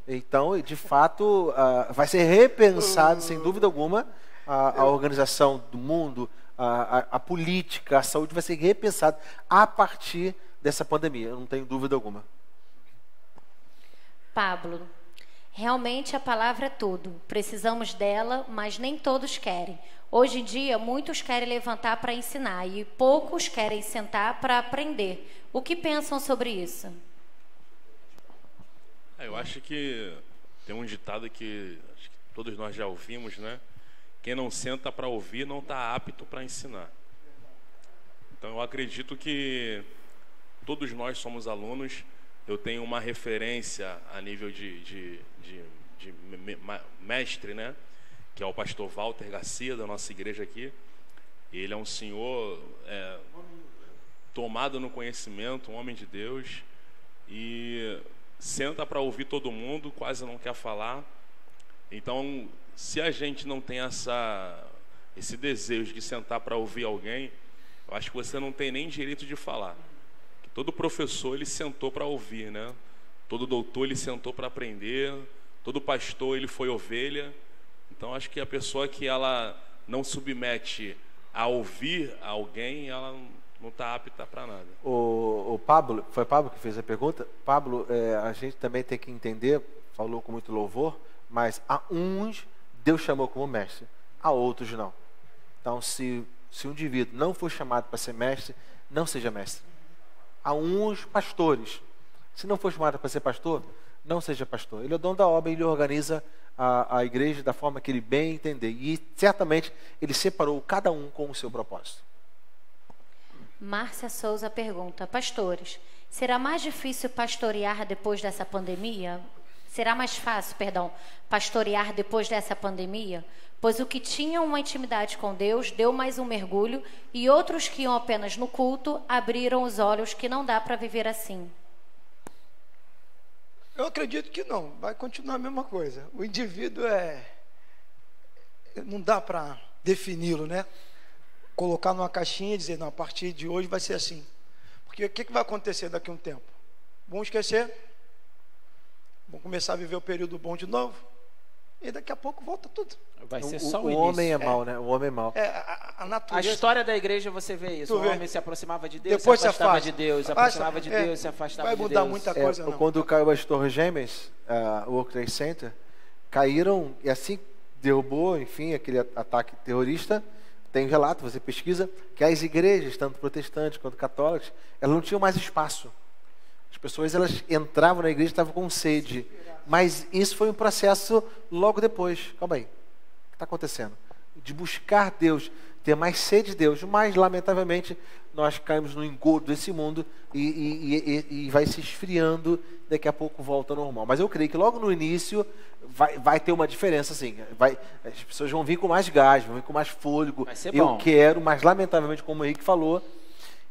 Então, de fato, vai ser repensado, sem dúvida alguma, a organização do mundo, a política, a saúde vai ser repensada a partir dessa pandemia, eu não tenho dúvida alguma. Pablo, Realmente a palavra é tudo. Precisamos dela, mas nem todos querem. Hoje em dia, muitos querem levantar para ensinar e poucos querem sentar para aprender. O que pensam sobre isso? Eu acho que tem um ditado que acho que todos nós já ouvimos, né? Quem não senta para ouvir não está apto para ensinar. Então eu acredito que todos nós somos alunos. Eu tenho uma referência a nível de mestre, né? Que é o pastor Walter Garcia, da nossa igreja aqui. Ele é um senhor tomado no conhecimento, um homem de Deus, e senta para ouvir todo mundo, quase não quer falar. Então, se a gente não tem esse desejo de sentar para ouvir alguém, eu acho que você não tem nem direito de falar. Todo professor, ele sentou para ouvir, né? Todo doutor, ele sentou para aprender. Todo pastor, ele foi ovelha. Então, acho que a pessoa que ela não submete a ouvir alguém, ela não está apta para nada. O Pablo, foi Pablo que fez a pergunta? Pablo, a gente também tem que entender, falou com muito louvor, mas a uns Deus chamou como mestre, a outros não. Então, se um indivíduo não for chamado para ser mestre, não seja mestre. Há uns pastores, se não for chamado para ser pastor, não seja pastor. Ele é o dono da obra, ele organiza a igreja da forma que ele bem entender. E certamente ele separou cada um com o seu propósito. Márcia Souza pergunta: pastores, será mais difícil pastorear depois dessa pandemia? Será mais fácil, pastorear depois dessa pandemia? Pois o que tinham uma intimidade com Deus deu mais um mergulho e outros que iam apenas no culto abriram os olhos que não dá para viver assim. Eu acredito que não, vai continuar a mesma coisa. O indivíduo não dá para defini-lo, né? Colocar numa caixinha e dizer, não, a partir de hoje vai ser assim. Porque o que vai acontecer daqui a um tempo? Vamos esquecer, vamos começar a viver o período bom de novo, e daqui a pouco volta tudo. Vai ser só o início. Homem é mau, né? O homem é mau. A natureza. A história da igreja você vê isso. O homem se aproximava de Deus, depois se afastava de Deus, se aproximava de Deus, se afastava de Deus. Vai mudar muita coisa, não. Quando caiu as Torres Gêmeas, o World Trade Center, caíram, e assim derrubou, enfim, aquele ataque terrorista. Tem um relato, você pesquisa, que as igrejas, tanto protestantes quanto católicas, elas não tinham mais espaço. As pessoas, elas entravam na igreja e estavam com sede. Mas isso foi um processo logo depois. Calma aí. O que está acontecendo? De buscar Deus, ter mais sede de Deus. Mas, lamentavelmente, nós caímos no engodo desse mundo e vai se esfriando. Daqui a pouco volta ao normal. Mas eu creio que logo no início vai ter uma diferença, assim. As pessoas vão vir com mais gás, vão vir com mais fôlego. Vai ser bom. Eu quero, mas lamentavelmente, como o Henrique falou,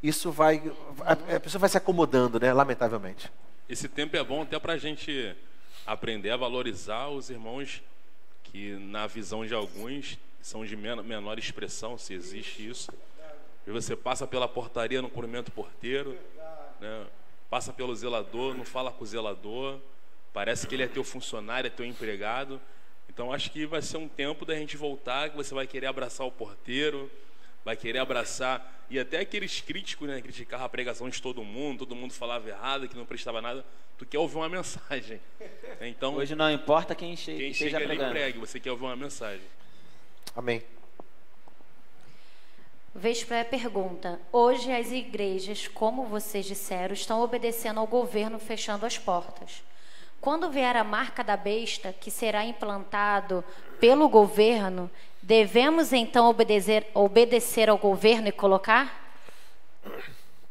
isso a pessoa vai se acomodando, né? Lamentavelmente. Esse tempo é bom até para a gente aprender a valorizar os irmãos que, na visão de alguns, são de menor expressão, se existe isso. E você passa pela portaria, não cumprimenta o porteiro, né? Passa pelo zelador, não fala com o zelador, parece que ele é teu funcionário, é teu empregado. Então acho que vai ser um tempo da gente voltar, que você vai querer abraçar o porteiro, vai querer abraçar, e até aqueles críticos, né, criticar a pregação de todo mundo falava errado, que não prestava nada. Tu quer ouvir uma mensagem. Então, hoje não importa quem chega esteja ali e pregando. pregue, você quer ouvir uma mensagem. Amém. Vesper pergunta: hoje as igrejas, como vocês disseram, estão obedecendo ao governo, fechando as portas. Quando vier a marca da besta, que será implantado pelo governo, devemos então obedecer ao governo e colocar?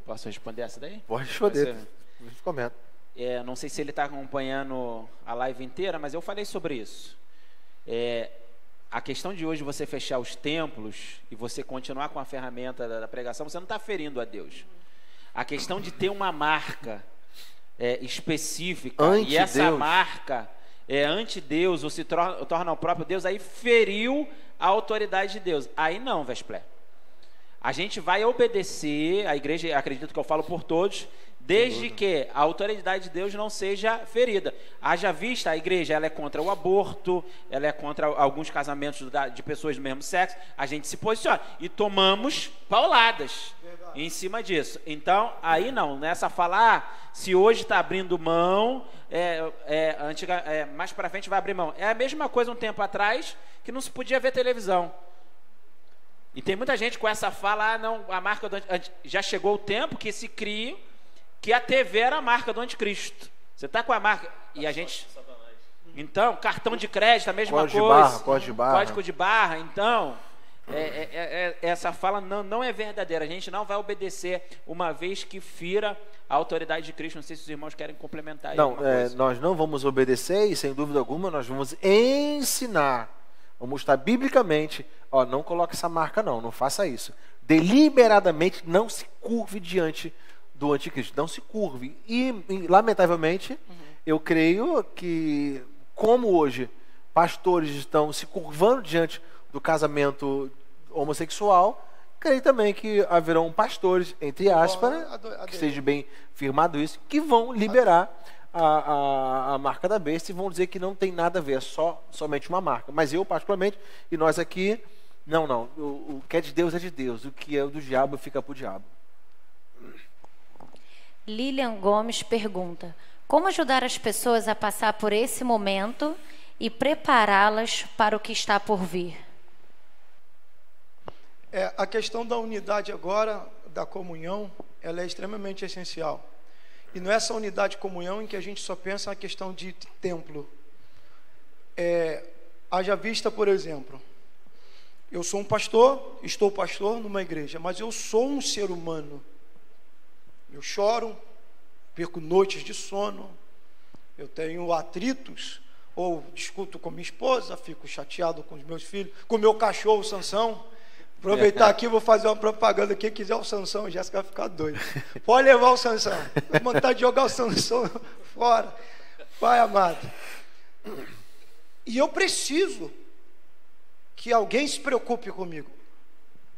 Posso responder essa daí? Pode responder. Comenta. Não sei se ele está acompanhando a live inteira, mas eu falei sobre isso. A questão de hoje você fechar os templos e você continuar com a ferramenta da pregação, você não está ferindo a Deus. A questão de ter uma marca específica e essa marca é ante Deus ou se torna o próprio Deus, aí feriu a autoridade de Deus. Aí não, Vesper. A gente vai obedecer, a igreja, acredito que eu falo por todos, desde que a autoridade de Deus não seja ferida. Haja vista, a igreja ela é contra o aborto, ela é contra alguns casamentos de pessoas do mesmo sexo. A gente se posiciona e tomamos pauladas em cima disso. Então, aí não, nessa falar, se hoje está abrindo mão, mais para frente vai abrir mão. É a mesma coisa um tempo atrás que não se podia ver televisão. E tem muita gente com essa fala, não, a marca do já chegou o tempo que se cria que a TV era a marca do anticristo. Você está com a marca e a gente... Então, cartão de crédito, a mesma coisa. Código de barra. Então, essa fala não é verdadeira. A gente não vai obedecer uma vez que fira a autoridade de Cristo. Não sei se os irmãos querem complementar. Não, nós não vamos obedecer e, sem dúvida alguma, nós vamos ensinar. Vamos estar biblicamente, não coloque essa marca não faça isso. Deliberadamente não se curve diante do anticristo, não se curve. E lamentavelmente, eu creio que, como hoje pastores estão se curvando diante do casamento homossexual, creio também que haverão pastores, entre aspas, que esteja bem firmado isso, que vão liberar a marca da besta e vão dizer que não tem nada a ver, é somente uma marca. Mas eu, particularmente, e nós aqui, não. O que é de Deus é de Deus, o que é do diabo fica para o diabo. Lilian Gomes pergunta: como ajudar as pessoas a passar por esse momento e prepará-las para o que está por vir? A questão da unidade agora, da comunhão, ela é extremamente essencial. E não é essa unidade de comunhão em que a gente só pensa na questão de templo. Haja vista, por exemplo, eu sou um pastor, estou pastor numa igreja, mas eu sou um ser humano. Eu choro, perco noites de sono, eu tenho atritos, ou discuto com minha esposa, fico chateado com os meus filhos, com o meu cachorro, Sansão. Aproveitar aqui, vou fazer uma propaganda. Quem quiser o Sansão, a Jéssica vai ficar doida. Pode levar o Sansão. Dá vontade de jogar o Sansão fora. Pai amado. E eu preciso que alguém se preocupe comigo.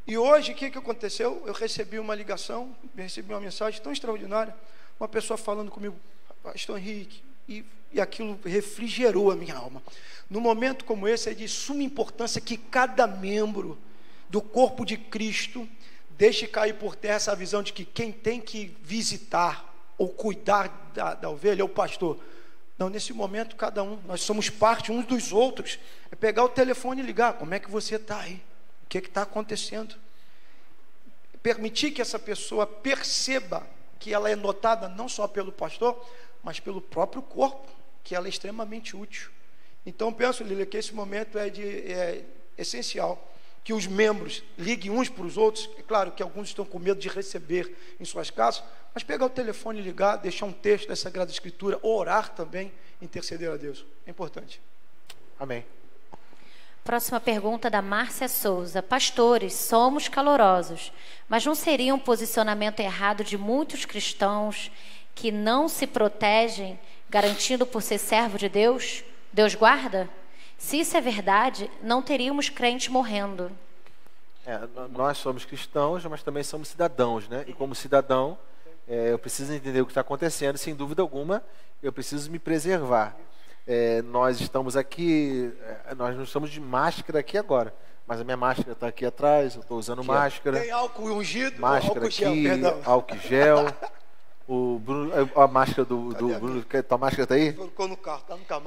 E hoje, o que aconteceu? Eu recebi uma ligação, recebi uma mensagem tão extraordinária, uma pessoa falando comigo, pastor Henrique, e aquilo refrigerou a minha alma. Num momento como esse, é de suma importância que cada membro do corpo de Cristo deixe cair por terra essa visão de que quem tem que visitar ou cuidar da ovelha é o pastor. Não, nesse momento, cada um, nós somos parte uns dos outros. É pegar o telefone e ligar, como é que você está aí? O que está acontecendo? Permitir que essa pessoa perceba que ela é notada não só pelo pastor, mas pelo próprio corpo, que ela é extremamente útil. Então, penso, Lília, que esse momento é essencial, que os membros liguem uns para os outros. É claro que alguns estão com medo de receber em suas casas, mas pegar o telefone e ligar, deixar um texto da Sagrada Escritura, orar também, interceder a Deus. É importante. Amém. Próxima pergunta da Márcia Souza. Pastores, somos calorosos, mas não seria um posicionamento errado de muitos cristãos que não se protegem, garantindo por ser servo de Deus? Deus guarda? Se isso é verdade, não teríamos crentes morrendo. Nós somos cristãos, mas também somos cidadãos, né? E como cidadão, eu preciso entender o que está acontecendo. Sem dúvida alguma, eu preciso me preservar. Nós estamos aqui, nós não estamos de máscara aqui agora, mas a minha máscara está aqui atrás, eu estou usando máscara. Tem álcool ungido? Máscara álcool gel, aqui, perdão. Álcool gel. O Bruno, a máscara do Bruno, tua máscara está aí? Colocou no carro, está no carro.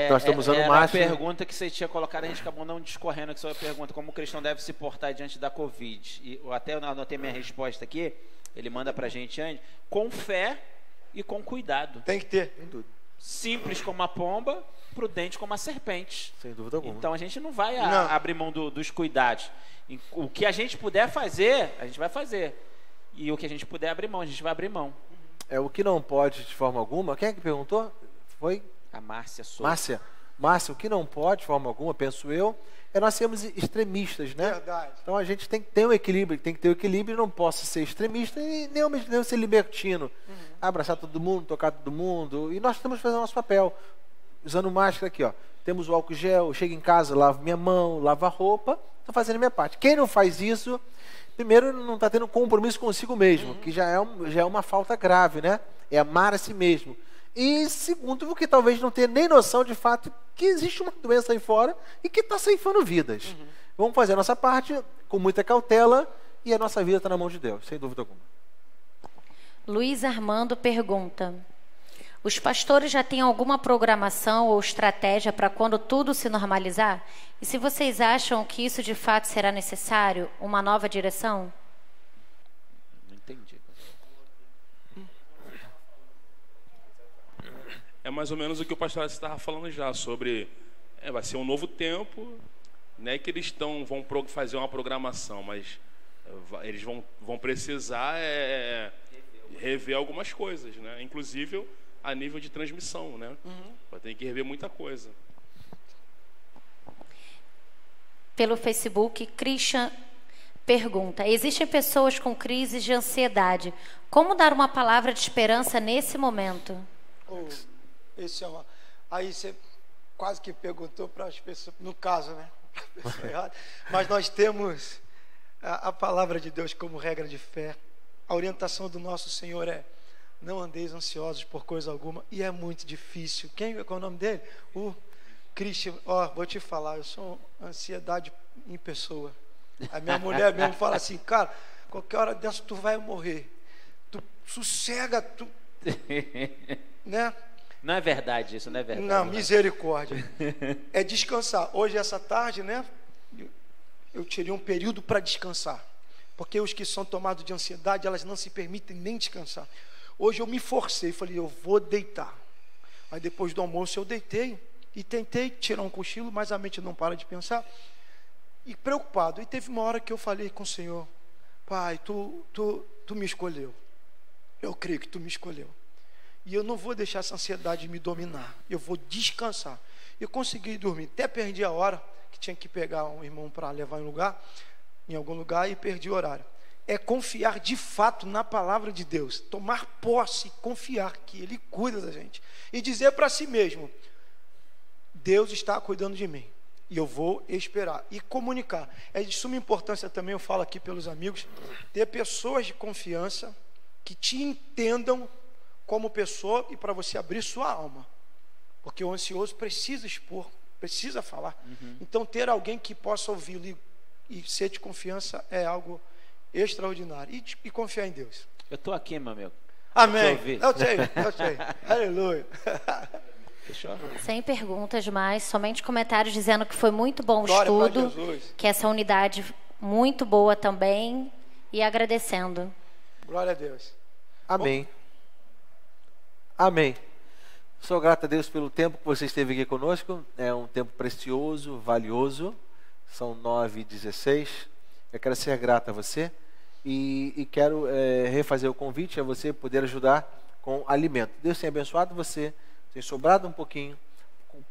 Nós estamos usando máscara. A pergunta que você tinha colocado, a gente acabou não discorrendo, que só a pergunta, como o cristão deve se portar diante da Covid. E eu até anotei minha resposta aqui, ele manda para a gente antes, com fé e com cuidado. Tem que ter. Tem tudo. Simples como a pomba, prudente como a serpente. Sem dúvida alguma. Então a gente não vai abrir mão dos cuidados. O que a gente puder fazer, a gente vai fazer. E o que a gente puder abrir mão, a gente vai abrir mão. O que não pode de forma alguma. Quem é que perguntou? Foi? A Márcia Souza. Márcia, o que não pode de forma alguma, penso eu, nós sermos extremistas, né? Verdade. Então a gente tem que ter um equilíbrio, não posso ser extremista e nem ao mesmo tempo ser libertino. Abraçar todo mundo, tocar todo mundo. E nós estamos fazendo o nosso papel. Usando máscara aqui, ó. Temos o álcool gel, eu chego em casa, lavo minha mão, lavo a roupa estou fazendo a minha parte. Quem não faz isso, primeiro, não está tendo compromisso consigo mesmo, que já é uma falta grave, né? É amar a si mesmo. E segundo, porque talvez não tenha nem noção de fato que existe uma doença aí fora e que está ceifando vidas. Vamos fazer a nossa parte com muita cautela e a nossa vida está na mão de Deus, sem dúvida alguma. Luiz Armando pergunta: os pastores já têm alguma programação ou estratégia para quando tudo se normalizar? E se vocês acham que isso de fato será necessário, uma nova direção? Não entendi. É mais ou menos o que o pastor estava falando já, sobre vai ser um novo tempo, né, que eles vão fazer uma programação, mas eles vão precisar rever algumas coisas, né? Inclusive a nível de transmissão, né? Vai ter que rever muita coisa. Pelo Facebook, Christian pergunta: existem pessoas com crises de ansiedade. Como dar uma palavra de esperança nesse momento? Aí você quase que perguntou para as pessoas, no caso, né? Mas nós temos a palavra de Deus como regra de fé. A orientação do nosso Senhor é: não andeis ansiosos por coisa alguma. E é muito difícil. Qual é o nome dele? O Christian. Vou te falar, eu sou ansiedade em pessoa. A minha mulher mesmo fala assim: cara, qualquer hora dessa tu vai morrer. Tu sossega, tu... né? Não é verdade isso, não é verdade. Não, misericórdia. É descansar. Hoje, essa tarde, né? Eu tirei um período para descansar. Porque os que são tomados de ansiedade, elas não se permitem nem descansar. Hoje eu me forcei, falei, eu vou deitar. Aí depois do almoço eu deitei e tentei tirar um cochilo, mas a mente não para de pensar. E preocupado. E teve uma hora que eu falei com o Senhor: Pai, tu me escolheu. Eu creio que tu me escolheu. E eu não vou deixar essa ansiedade me dominar. Eu vou descansar. Eu consegui dormir. Até perdi a hora, que tinha que pegar um irmão para levar em algum lugar, e perdi o horário. É confiar de fato na palavra de Deus. Tomar posse, confiar que Ele cuida da gente. E dizer para si mesmo: Deus está cuidando de mim. E eu vou esperar. E comunicar. É de suma importância também, eu falo aqui pelos amigos, ter pessoas de confiança que te entendam como pessoa e para você abrir sua alma. Porque o ansioso precisa expor, precisa falar. Então ter alguém que possa ouvi-lo e ser de confiança é algo extraordinário. E confiar em Deus. Eu estou aqui, meu amigo. Amém. Eu sei. Aleluia. Fechou? Sem perguntas mais, somente comentários dizendo que foi muito bom o Glória pra estudo, Jesus. que essa unidade muito boa também, e agradecendo. Glória a Deus. Amém. Amém. Sou grato a Deus pelo tempo que você esteve aqui conosco. É um tempo precioso, valioso. São 9h16. Eu quero ser grato a você e quero refazer o convite a você poder ajudar com alimento. Deus tenha abençoado você, tem sobrado um pouquinho.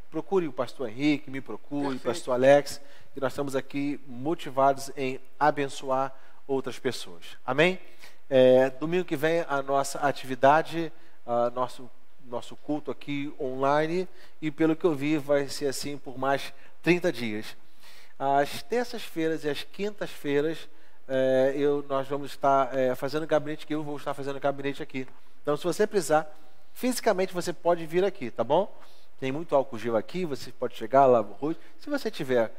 Procure o pastor Henrique, me procure, o pastor Alex, e nós estamos aqui motivados em abençoar outras pessoas. Amém? Domingo que vem a nossa atividade, nosso culto aqui online, e pelo que eu vi vai ser assim por mais 30 dias. Às terças-feiras e às quintas-feiras nós vamos estar fazendo gabinete, que eu vou estar fazendo gabinete aqui. Então, se você precisar, fisicamente você pode vir aqui, tá bom? Tem muito álcool gel aqui, você pode chegar, lava o rosto. Se você tiver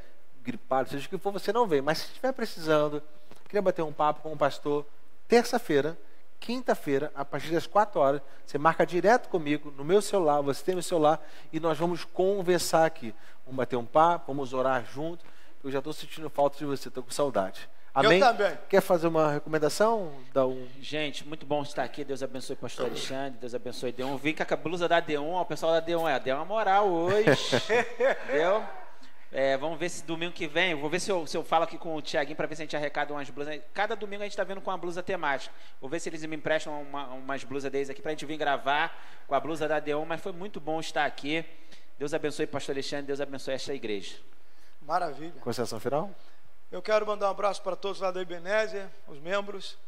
gripado, seja o que for, você não vem. Mas se estiver precisando, queria bater um papo com o pastor, terça-feira, quinta-feira, a partir das 4 horas, você marca direto comigo, no meu celular, você tem o meu celular, e nós vamos conversar aqui. Vamos bater um papo, vamos orar junto. Eu já estou sentindo falta de você, estou com saudade. Amém? Eu também. Quer fazer uma recomendação? Gente, muito bom estar aqui. Deus abençoe o pastor Alexandre, Deus abençoe D1. Vim com a blusa da D1, ó, o pessoal da D1 deu uma moral hoje. Deu? Vamos ver se domingo que vem, vou ver se eu falo aqui com o Tiaguinho para ver se a gente arrecada umas blusas. Cada domingo a gente está vindo com uma blusa temática. Vou ver se eles me emprestam umas blusas deles aqui para a gente vir gravar com a blusa da D1. Mas foi muito bom estar aqui. Deus abençoe o pastor Alexandre, Deus abençoe esta igreja. Maravilha. Consideração final? Eu quero mandar um abraço para todos lá da Ebenezer, os membros.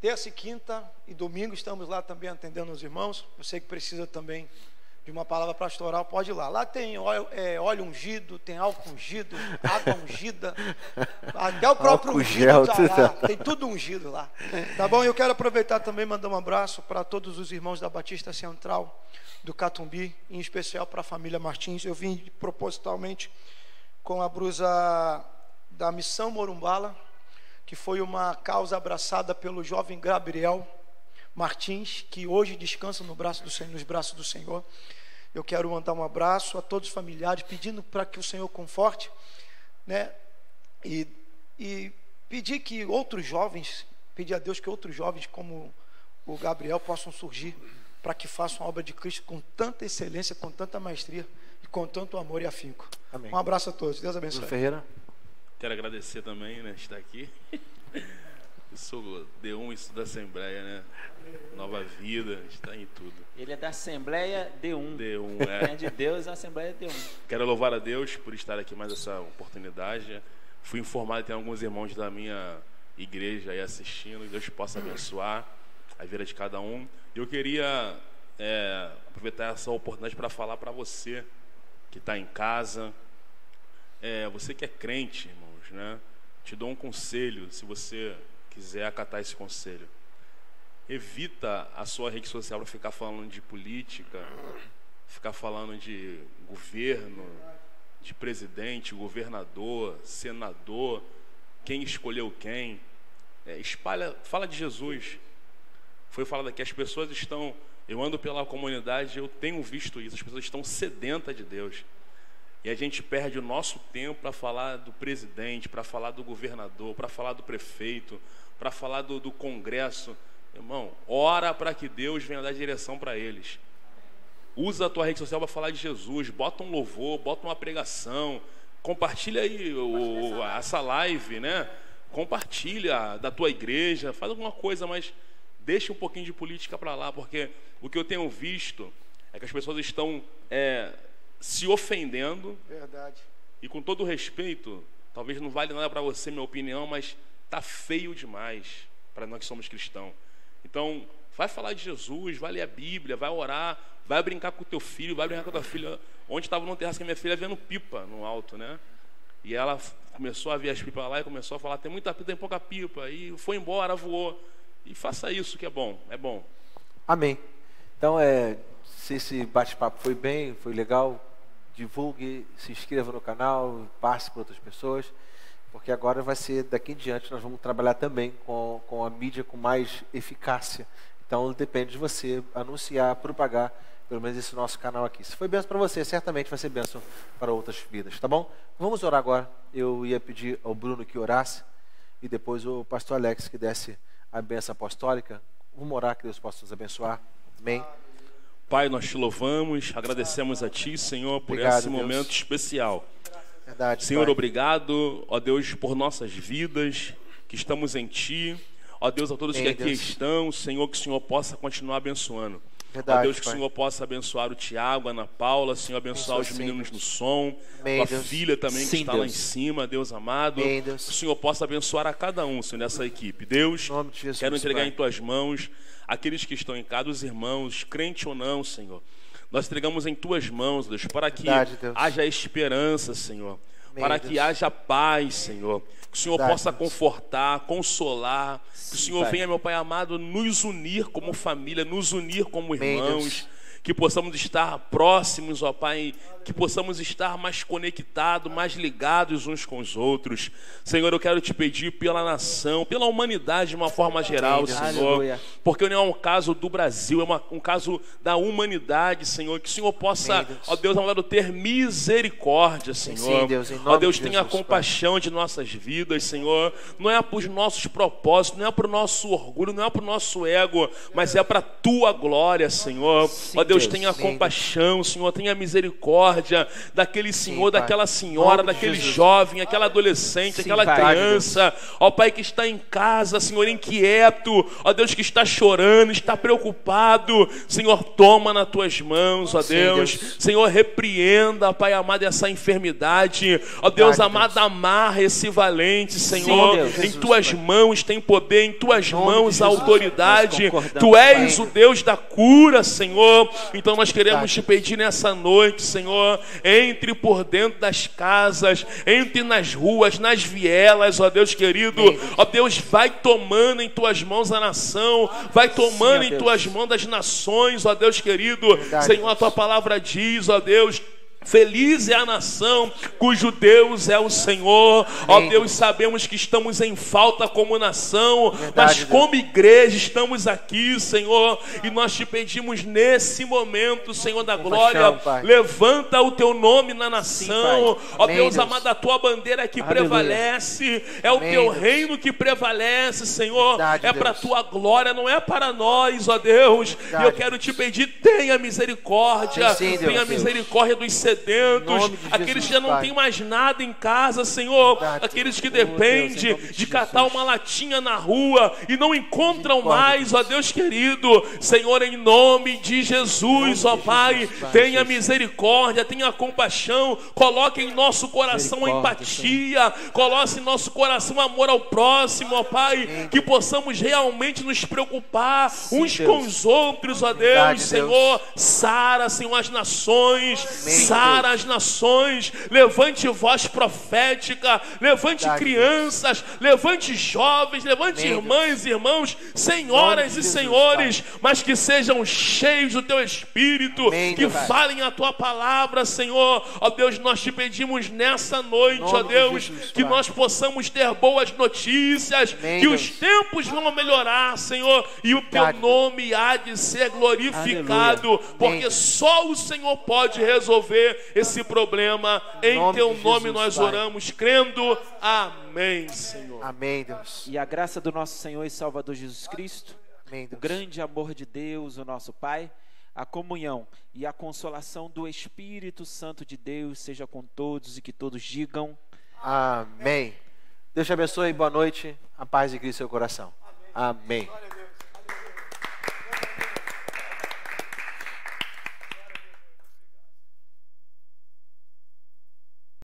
Terça e quinta e domingo estamos lá também atendendo os irmãos. Eu sei que precisa também de uma palavra pastoral, pode ir lá. Lá tem óleo ungido, tem álcool ungido, água ungida, até o próprio ungido tá lá, tem tudo ungido lá. Tá bom? Eu quero aproveitar também e mandar um abraço para todos os irmãos da Batista Central do Catumbi, em especial para a família Martins. Eu vim propositalmente com a blusa da Missão Morumbala, que foi uma causa abraçada pelo jovem Gabriel Martins, que hoje descansa nos braços do Senhor. Eu quero mandar um abraço a todos os familiares, pedindo para que o Senhor conforte, né? E pedir que outros jovens, pedir a Deus que outros jovens como o Gabriel possam surgir, para que façam a obra de Cristo com tanta excelência, com tanta maestria e com tanto amor e afinco. Amém. Um abraço a todos. Deus abençoe. Ferreira. Quero agradecer também, né, estar aqui. Eu sou D1 isso da Assembleia, né? Nova Vida, está em tudo. Ele é da Assembleia D1. D1, É de Deus, a Assembleia D1. Quero louvar a Deus por estar aqui mais essa oportunidade. Fui informado que tem alguns irmãos da minha igreja aí assistindo. Deus possa abençoar a vida de cada um. Eu queria aproveitar essa oportunidade para falar para você que está em casa. Você que é crente, irmãos, né? Te dou um conselho, se você quiser acatar esse conselho. Evita a sua rede social para ficar falando de política, ficar falando de governo, de presidente, governador, senador, quem escolheu quem. Fala de Jesus. Foi falado aqui, as pessoas estão... Eu ando pela comunidade, eu tenho visto isso, as pessoas estão sedentas de Deus. E a gente perde o nosso tempo para falar do presidente, para falar do governador, para falar do prefeito, para falar do Congresso. Irmão, ora para que Deus venha dar direção para eles. Usa a tua rede social para falar de Jesus, bota um louvor, bota uma pregação, compartilha aí essa live, né? Compartilha da tua igreja, faz alguma coisa, mas deixa um pouquinho de política para lá, porque o que eu tenho visto é que as pessoas estão se ofendendo. Verdade. E com todo respeito, talvez não vale nada para você minha opinião, mas tá feio demais para nós que somos cristãos. Então, vai falar de Jesus, vai ler a Bíblia, vai orar, vai brincar com o teu filho, vai brincar com a tua filha. Ontem estava no terraço com a minha filha vendo pipa no alto, né? E ela começou a ver as pipas lá e começou a falar, tem muita pipa, tem pouca pipa. E foi embora, voou. E faça isso que é bom, é bom. Amém. Então, se esse bate-papo foi bem, foi legal, divulgue, se inscreva no canal, passe para outras pessoas, porque agora vai ser, daqui em diante, nós vamos trabalhar também com a mídia com mais eficácia. Então, depende de você anunciar, propagar, pelo menos esse nosso canal aqui. Se foi bênção para você, certamente vai ser bênção para outras vidas, tá bom? Vamos orar agora. Eu ia pedir ao Bruno que orasse e depois o pastor Alex que desse a bênção apostólica. Vamos orar, que Deus possa nos abençoar. Amém. Pai, nós te louvamos, agradecemos a Ti, Senhor, por esse momento especial. Verdade, Senhor, Pai. Obrigado, ó Deus, por nossas vidas, que estamos em Ti. Ó Deus, a todos que aqui estão, Senhor, que o Senhor possa continuar abençoando. Verdade, ó Deus, que Pai. o Senhor possa abençoar o Tiago, a Ana Paula, Senhor, abençoar os meninos no som, Amém, a Deus. filha também que Sim, está Deus. lá em cima, Deus amado. Amém, Deus. Que o Senhor possa abençoar a cada um, Senhor, nessa equipe. Deus, Em nome de Jesus, quero entregar Pai. em Tuas mãos aqueles que estão em casa, os irmãos, crente ou não, Senhor. Nós entregamos em Tuas mãos, Deus, para que Verdade, Deus. haja esperança, Senhor. Amém, Para Deus. que haja paz, Senhor. Que o Senhor Verdade, possa Deus. confortar, consolar. Que o Sim, Senhor Pai. venha, meu Pai amado, nos unir como família, nos unir como Amém, irmãos. Deus. Que possamos estar próximos, ó Pai, que possamos estar mais conectados, mais ligados uns com os outros. Senhor, eu quero te pedir pela nação, pela humanidade de uma forma geral, Amém, Deus. Senhor. Aleluia. Porque não é um caso do Brasil, é um caso da humanidade, Senhor. Que o Senhor possa, Amém, Deus. ó Deus amado, ter misericórdia, Senhor. Sim, Deus, em Ó nome Deus, de tenha Jesus, compaixão de nossas vidas, Senhor. Não é para os nossos propósitos, não é para o nosso orgulho, não é para o nosso ego, mas é para a Tua glória, Senhor. Sim, Ó Deus, Deus. tenha Amém, compaixão, Senhor, tenha misericórdia daquele Senhor, Pai. daquela Em senhora, nome de daquele Jesus. jovem, aquela adolescente, Sim, aquela Pai. criança, ó Pai, que está em casa, Senhor, inquieto, ó Deus, que está chorando, está preocupado, Senhor, toma nas Tuas mãos, ó Sim, Deus, Deus. Senhor, repreenda, Pai amado, essa enfermidade, ó Deus Verdade, amado, Deus. amarra esse valente, Senhor, Deus. em Jesus, Tuas Pai. mãos tem poder, em Tuas nome mãos de a Jesus. autoridade, Nós concordamos, Tu és Pai. o Deus da cura, Senhor, Então nós queremos te pedir nessa noite, Senhor, entre por dentro das casas, entre nas ruas, nas vielas, ó Deus querido, ó Deus, vai tomando em tuas mãos a nação, vai tomando em tuas mãos as nações, ó Deus querido. Senhor, a tua palavra diz, ó Deus, feliz é a nação cujo Deus é o Senhor. Ó Deus, sabemos que estamos em falta como nação, mas como igreja estamos aqui, Senhor, e nós te pedimos nesse momento, Senhor da glória, levanta o teu nome na nação. Ó Deus amado, a tua bandeira que prevalece, é o teu reino que prevalece, Senhor, é para a tua glória, não é para nós, ó Deus. E eu quero te pedir, tenha misericórdia, tenha misericórdia dos sedentos, aqueles que já não têm mais nada em casa, Senhor, aqueles que dependem de catar uma latinha na rua e não encontram mais, ó Deus querido. Senhor, em nome de Jesus, ó Pai, tenha misericórdia, tenha compaixão, coloque em nosso coração empatia, coloque em nosso coração amor ao próximo, ó Pai, que possamos realmente nos preocupar uns com os outros, ó Deus. Senhor, sara, Senhor, as nações, sara as nações, levante voz profética, levante crianças, levante jovens, levante irmãs e irmãos, senhoras e senhores, mas que sejam cheios do teu Espírito, que falem a tua palavra, Senhor. Ó Deus, nós te pedimos nessa noite, ó Deus, que nós possamos ter boas notícias, que os tempos vão melhorar, Senhor, e o teu nome há de ser glorificado, porque só o Senhor pode resolver esse problema. Em teu nome nós oramos, crendo. Amém, Senhor. Amém, Deus. E a graça do nosso Senhor e Salvador Jesus Cristo, Amém, Deus. O grande amor de Deus, o nosso Pai, a comunhão e a consolação do Espírito Santo de Deus seja com todos, e que todos digam amém. Deus te abençoe, boa noite, a paz de Cristo em seu coração. Amém.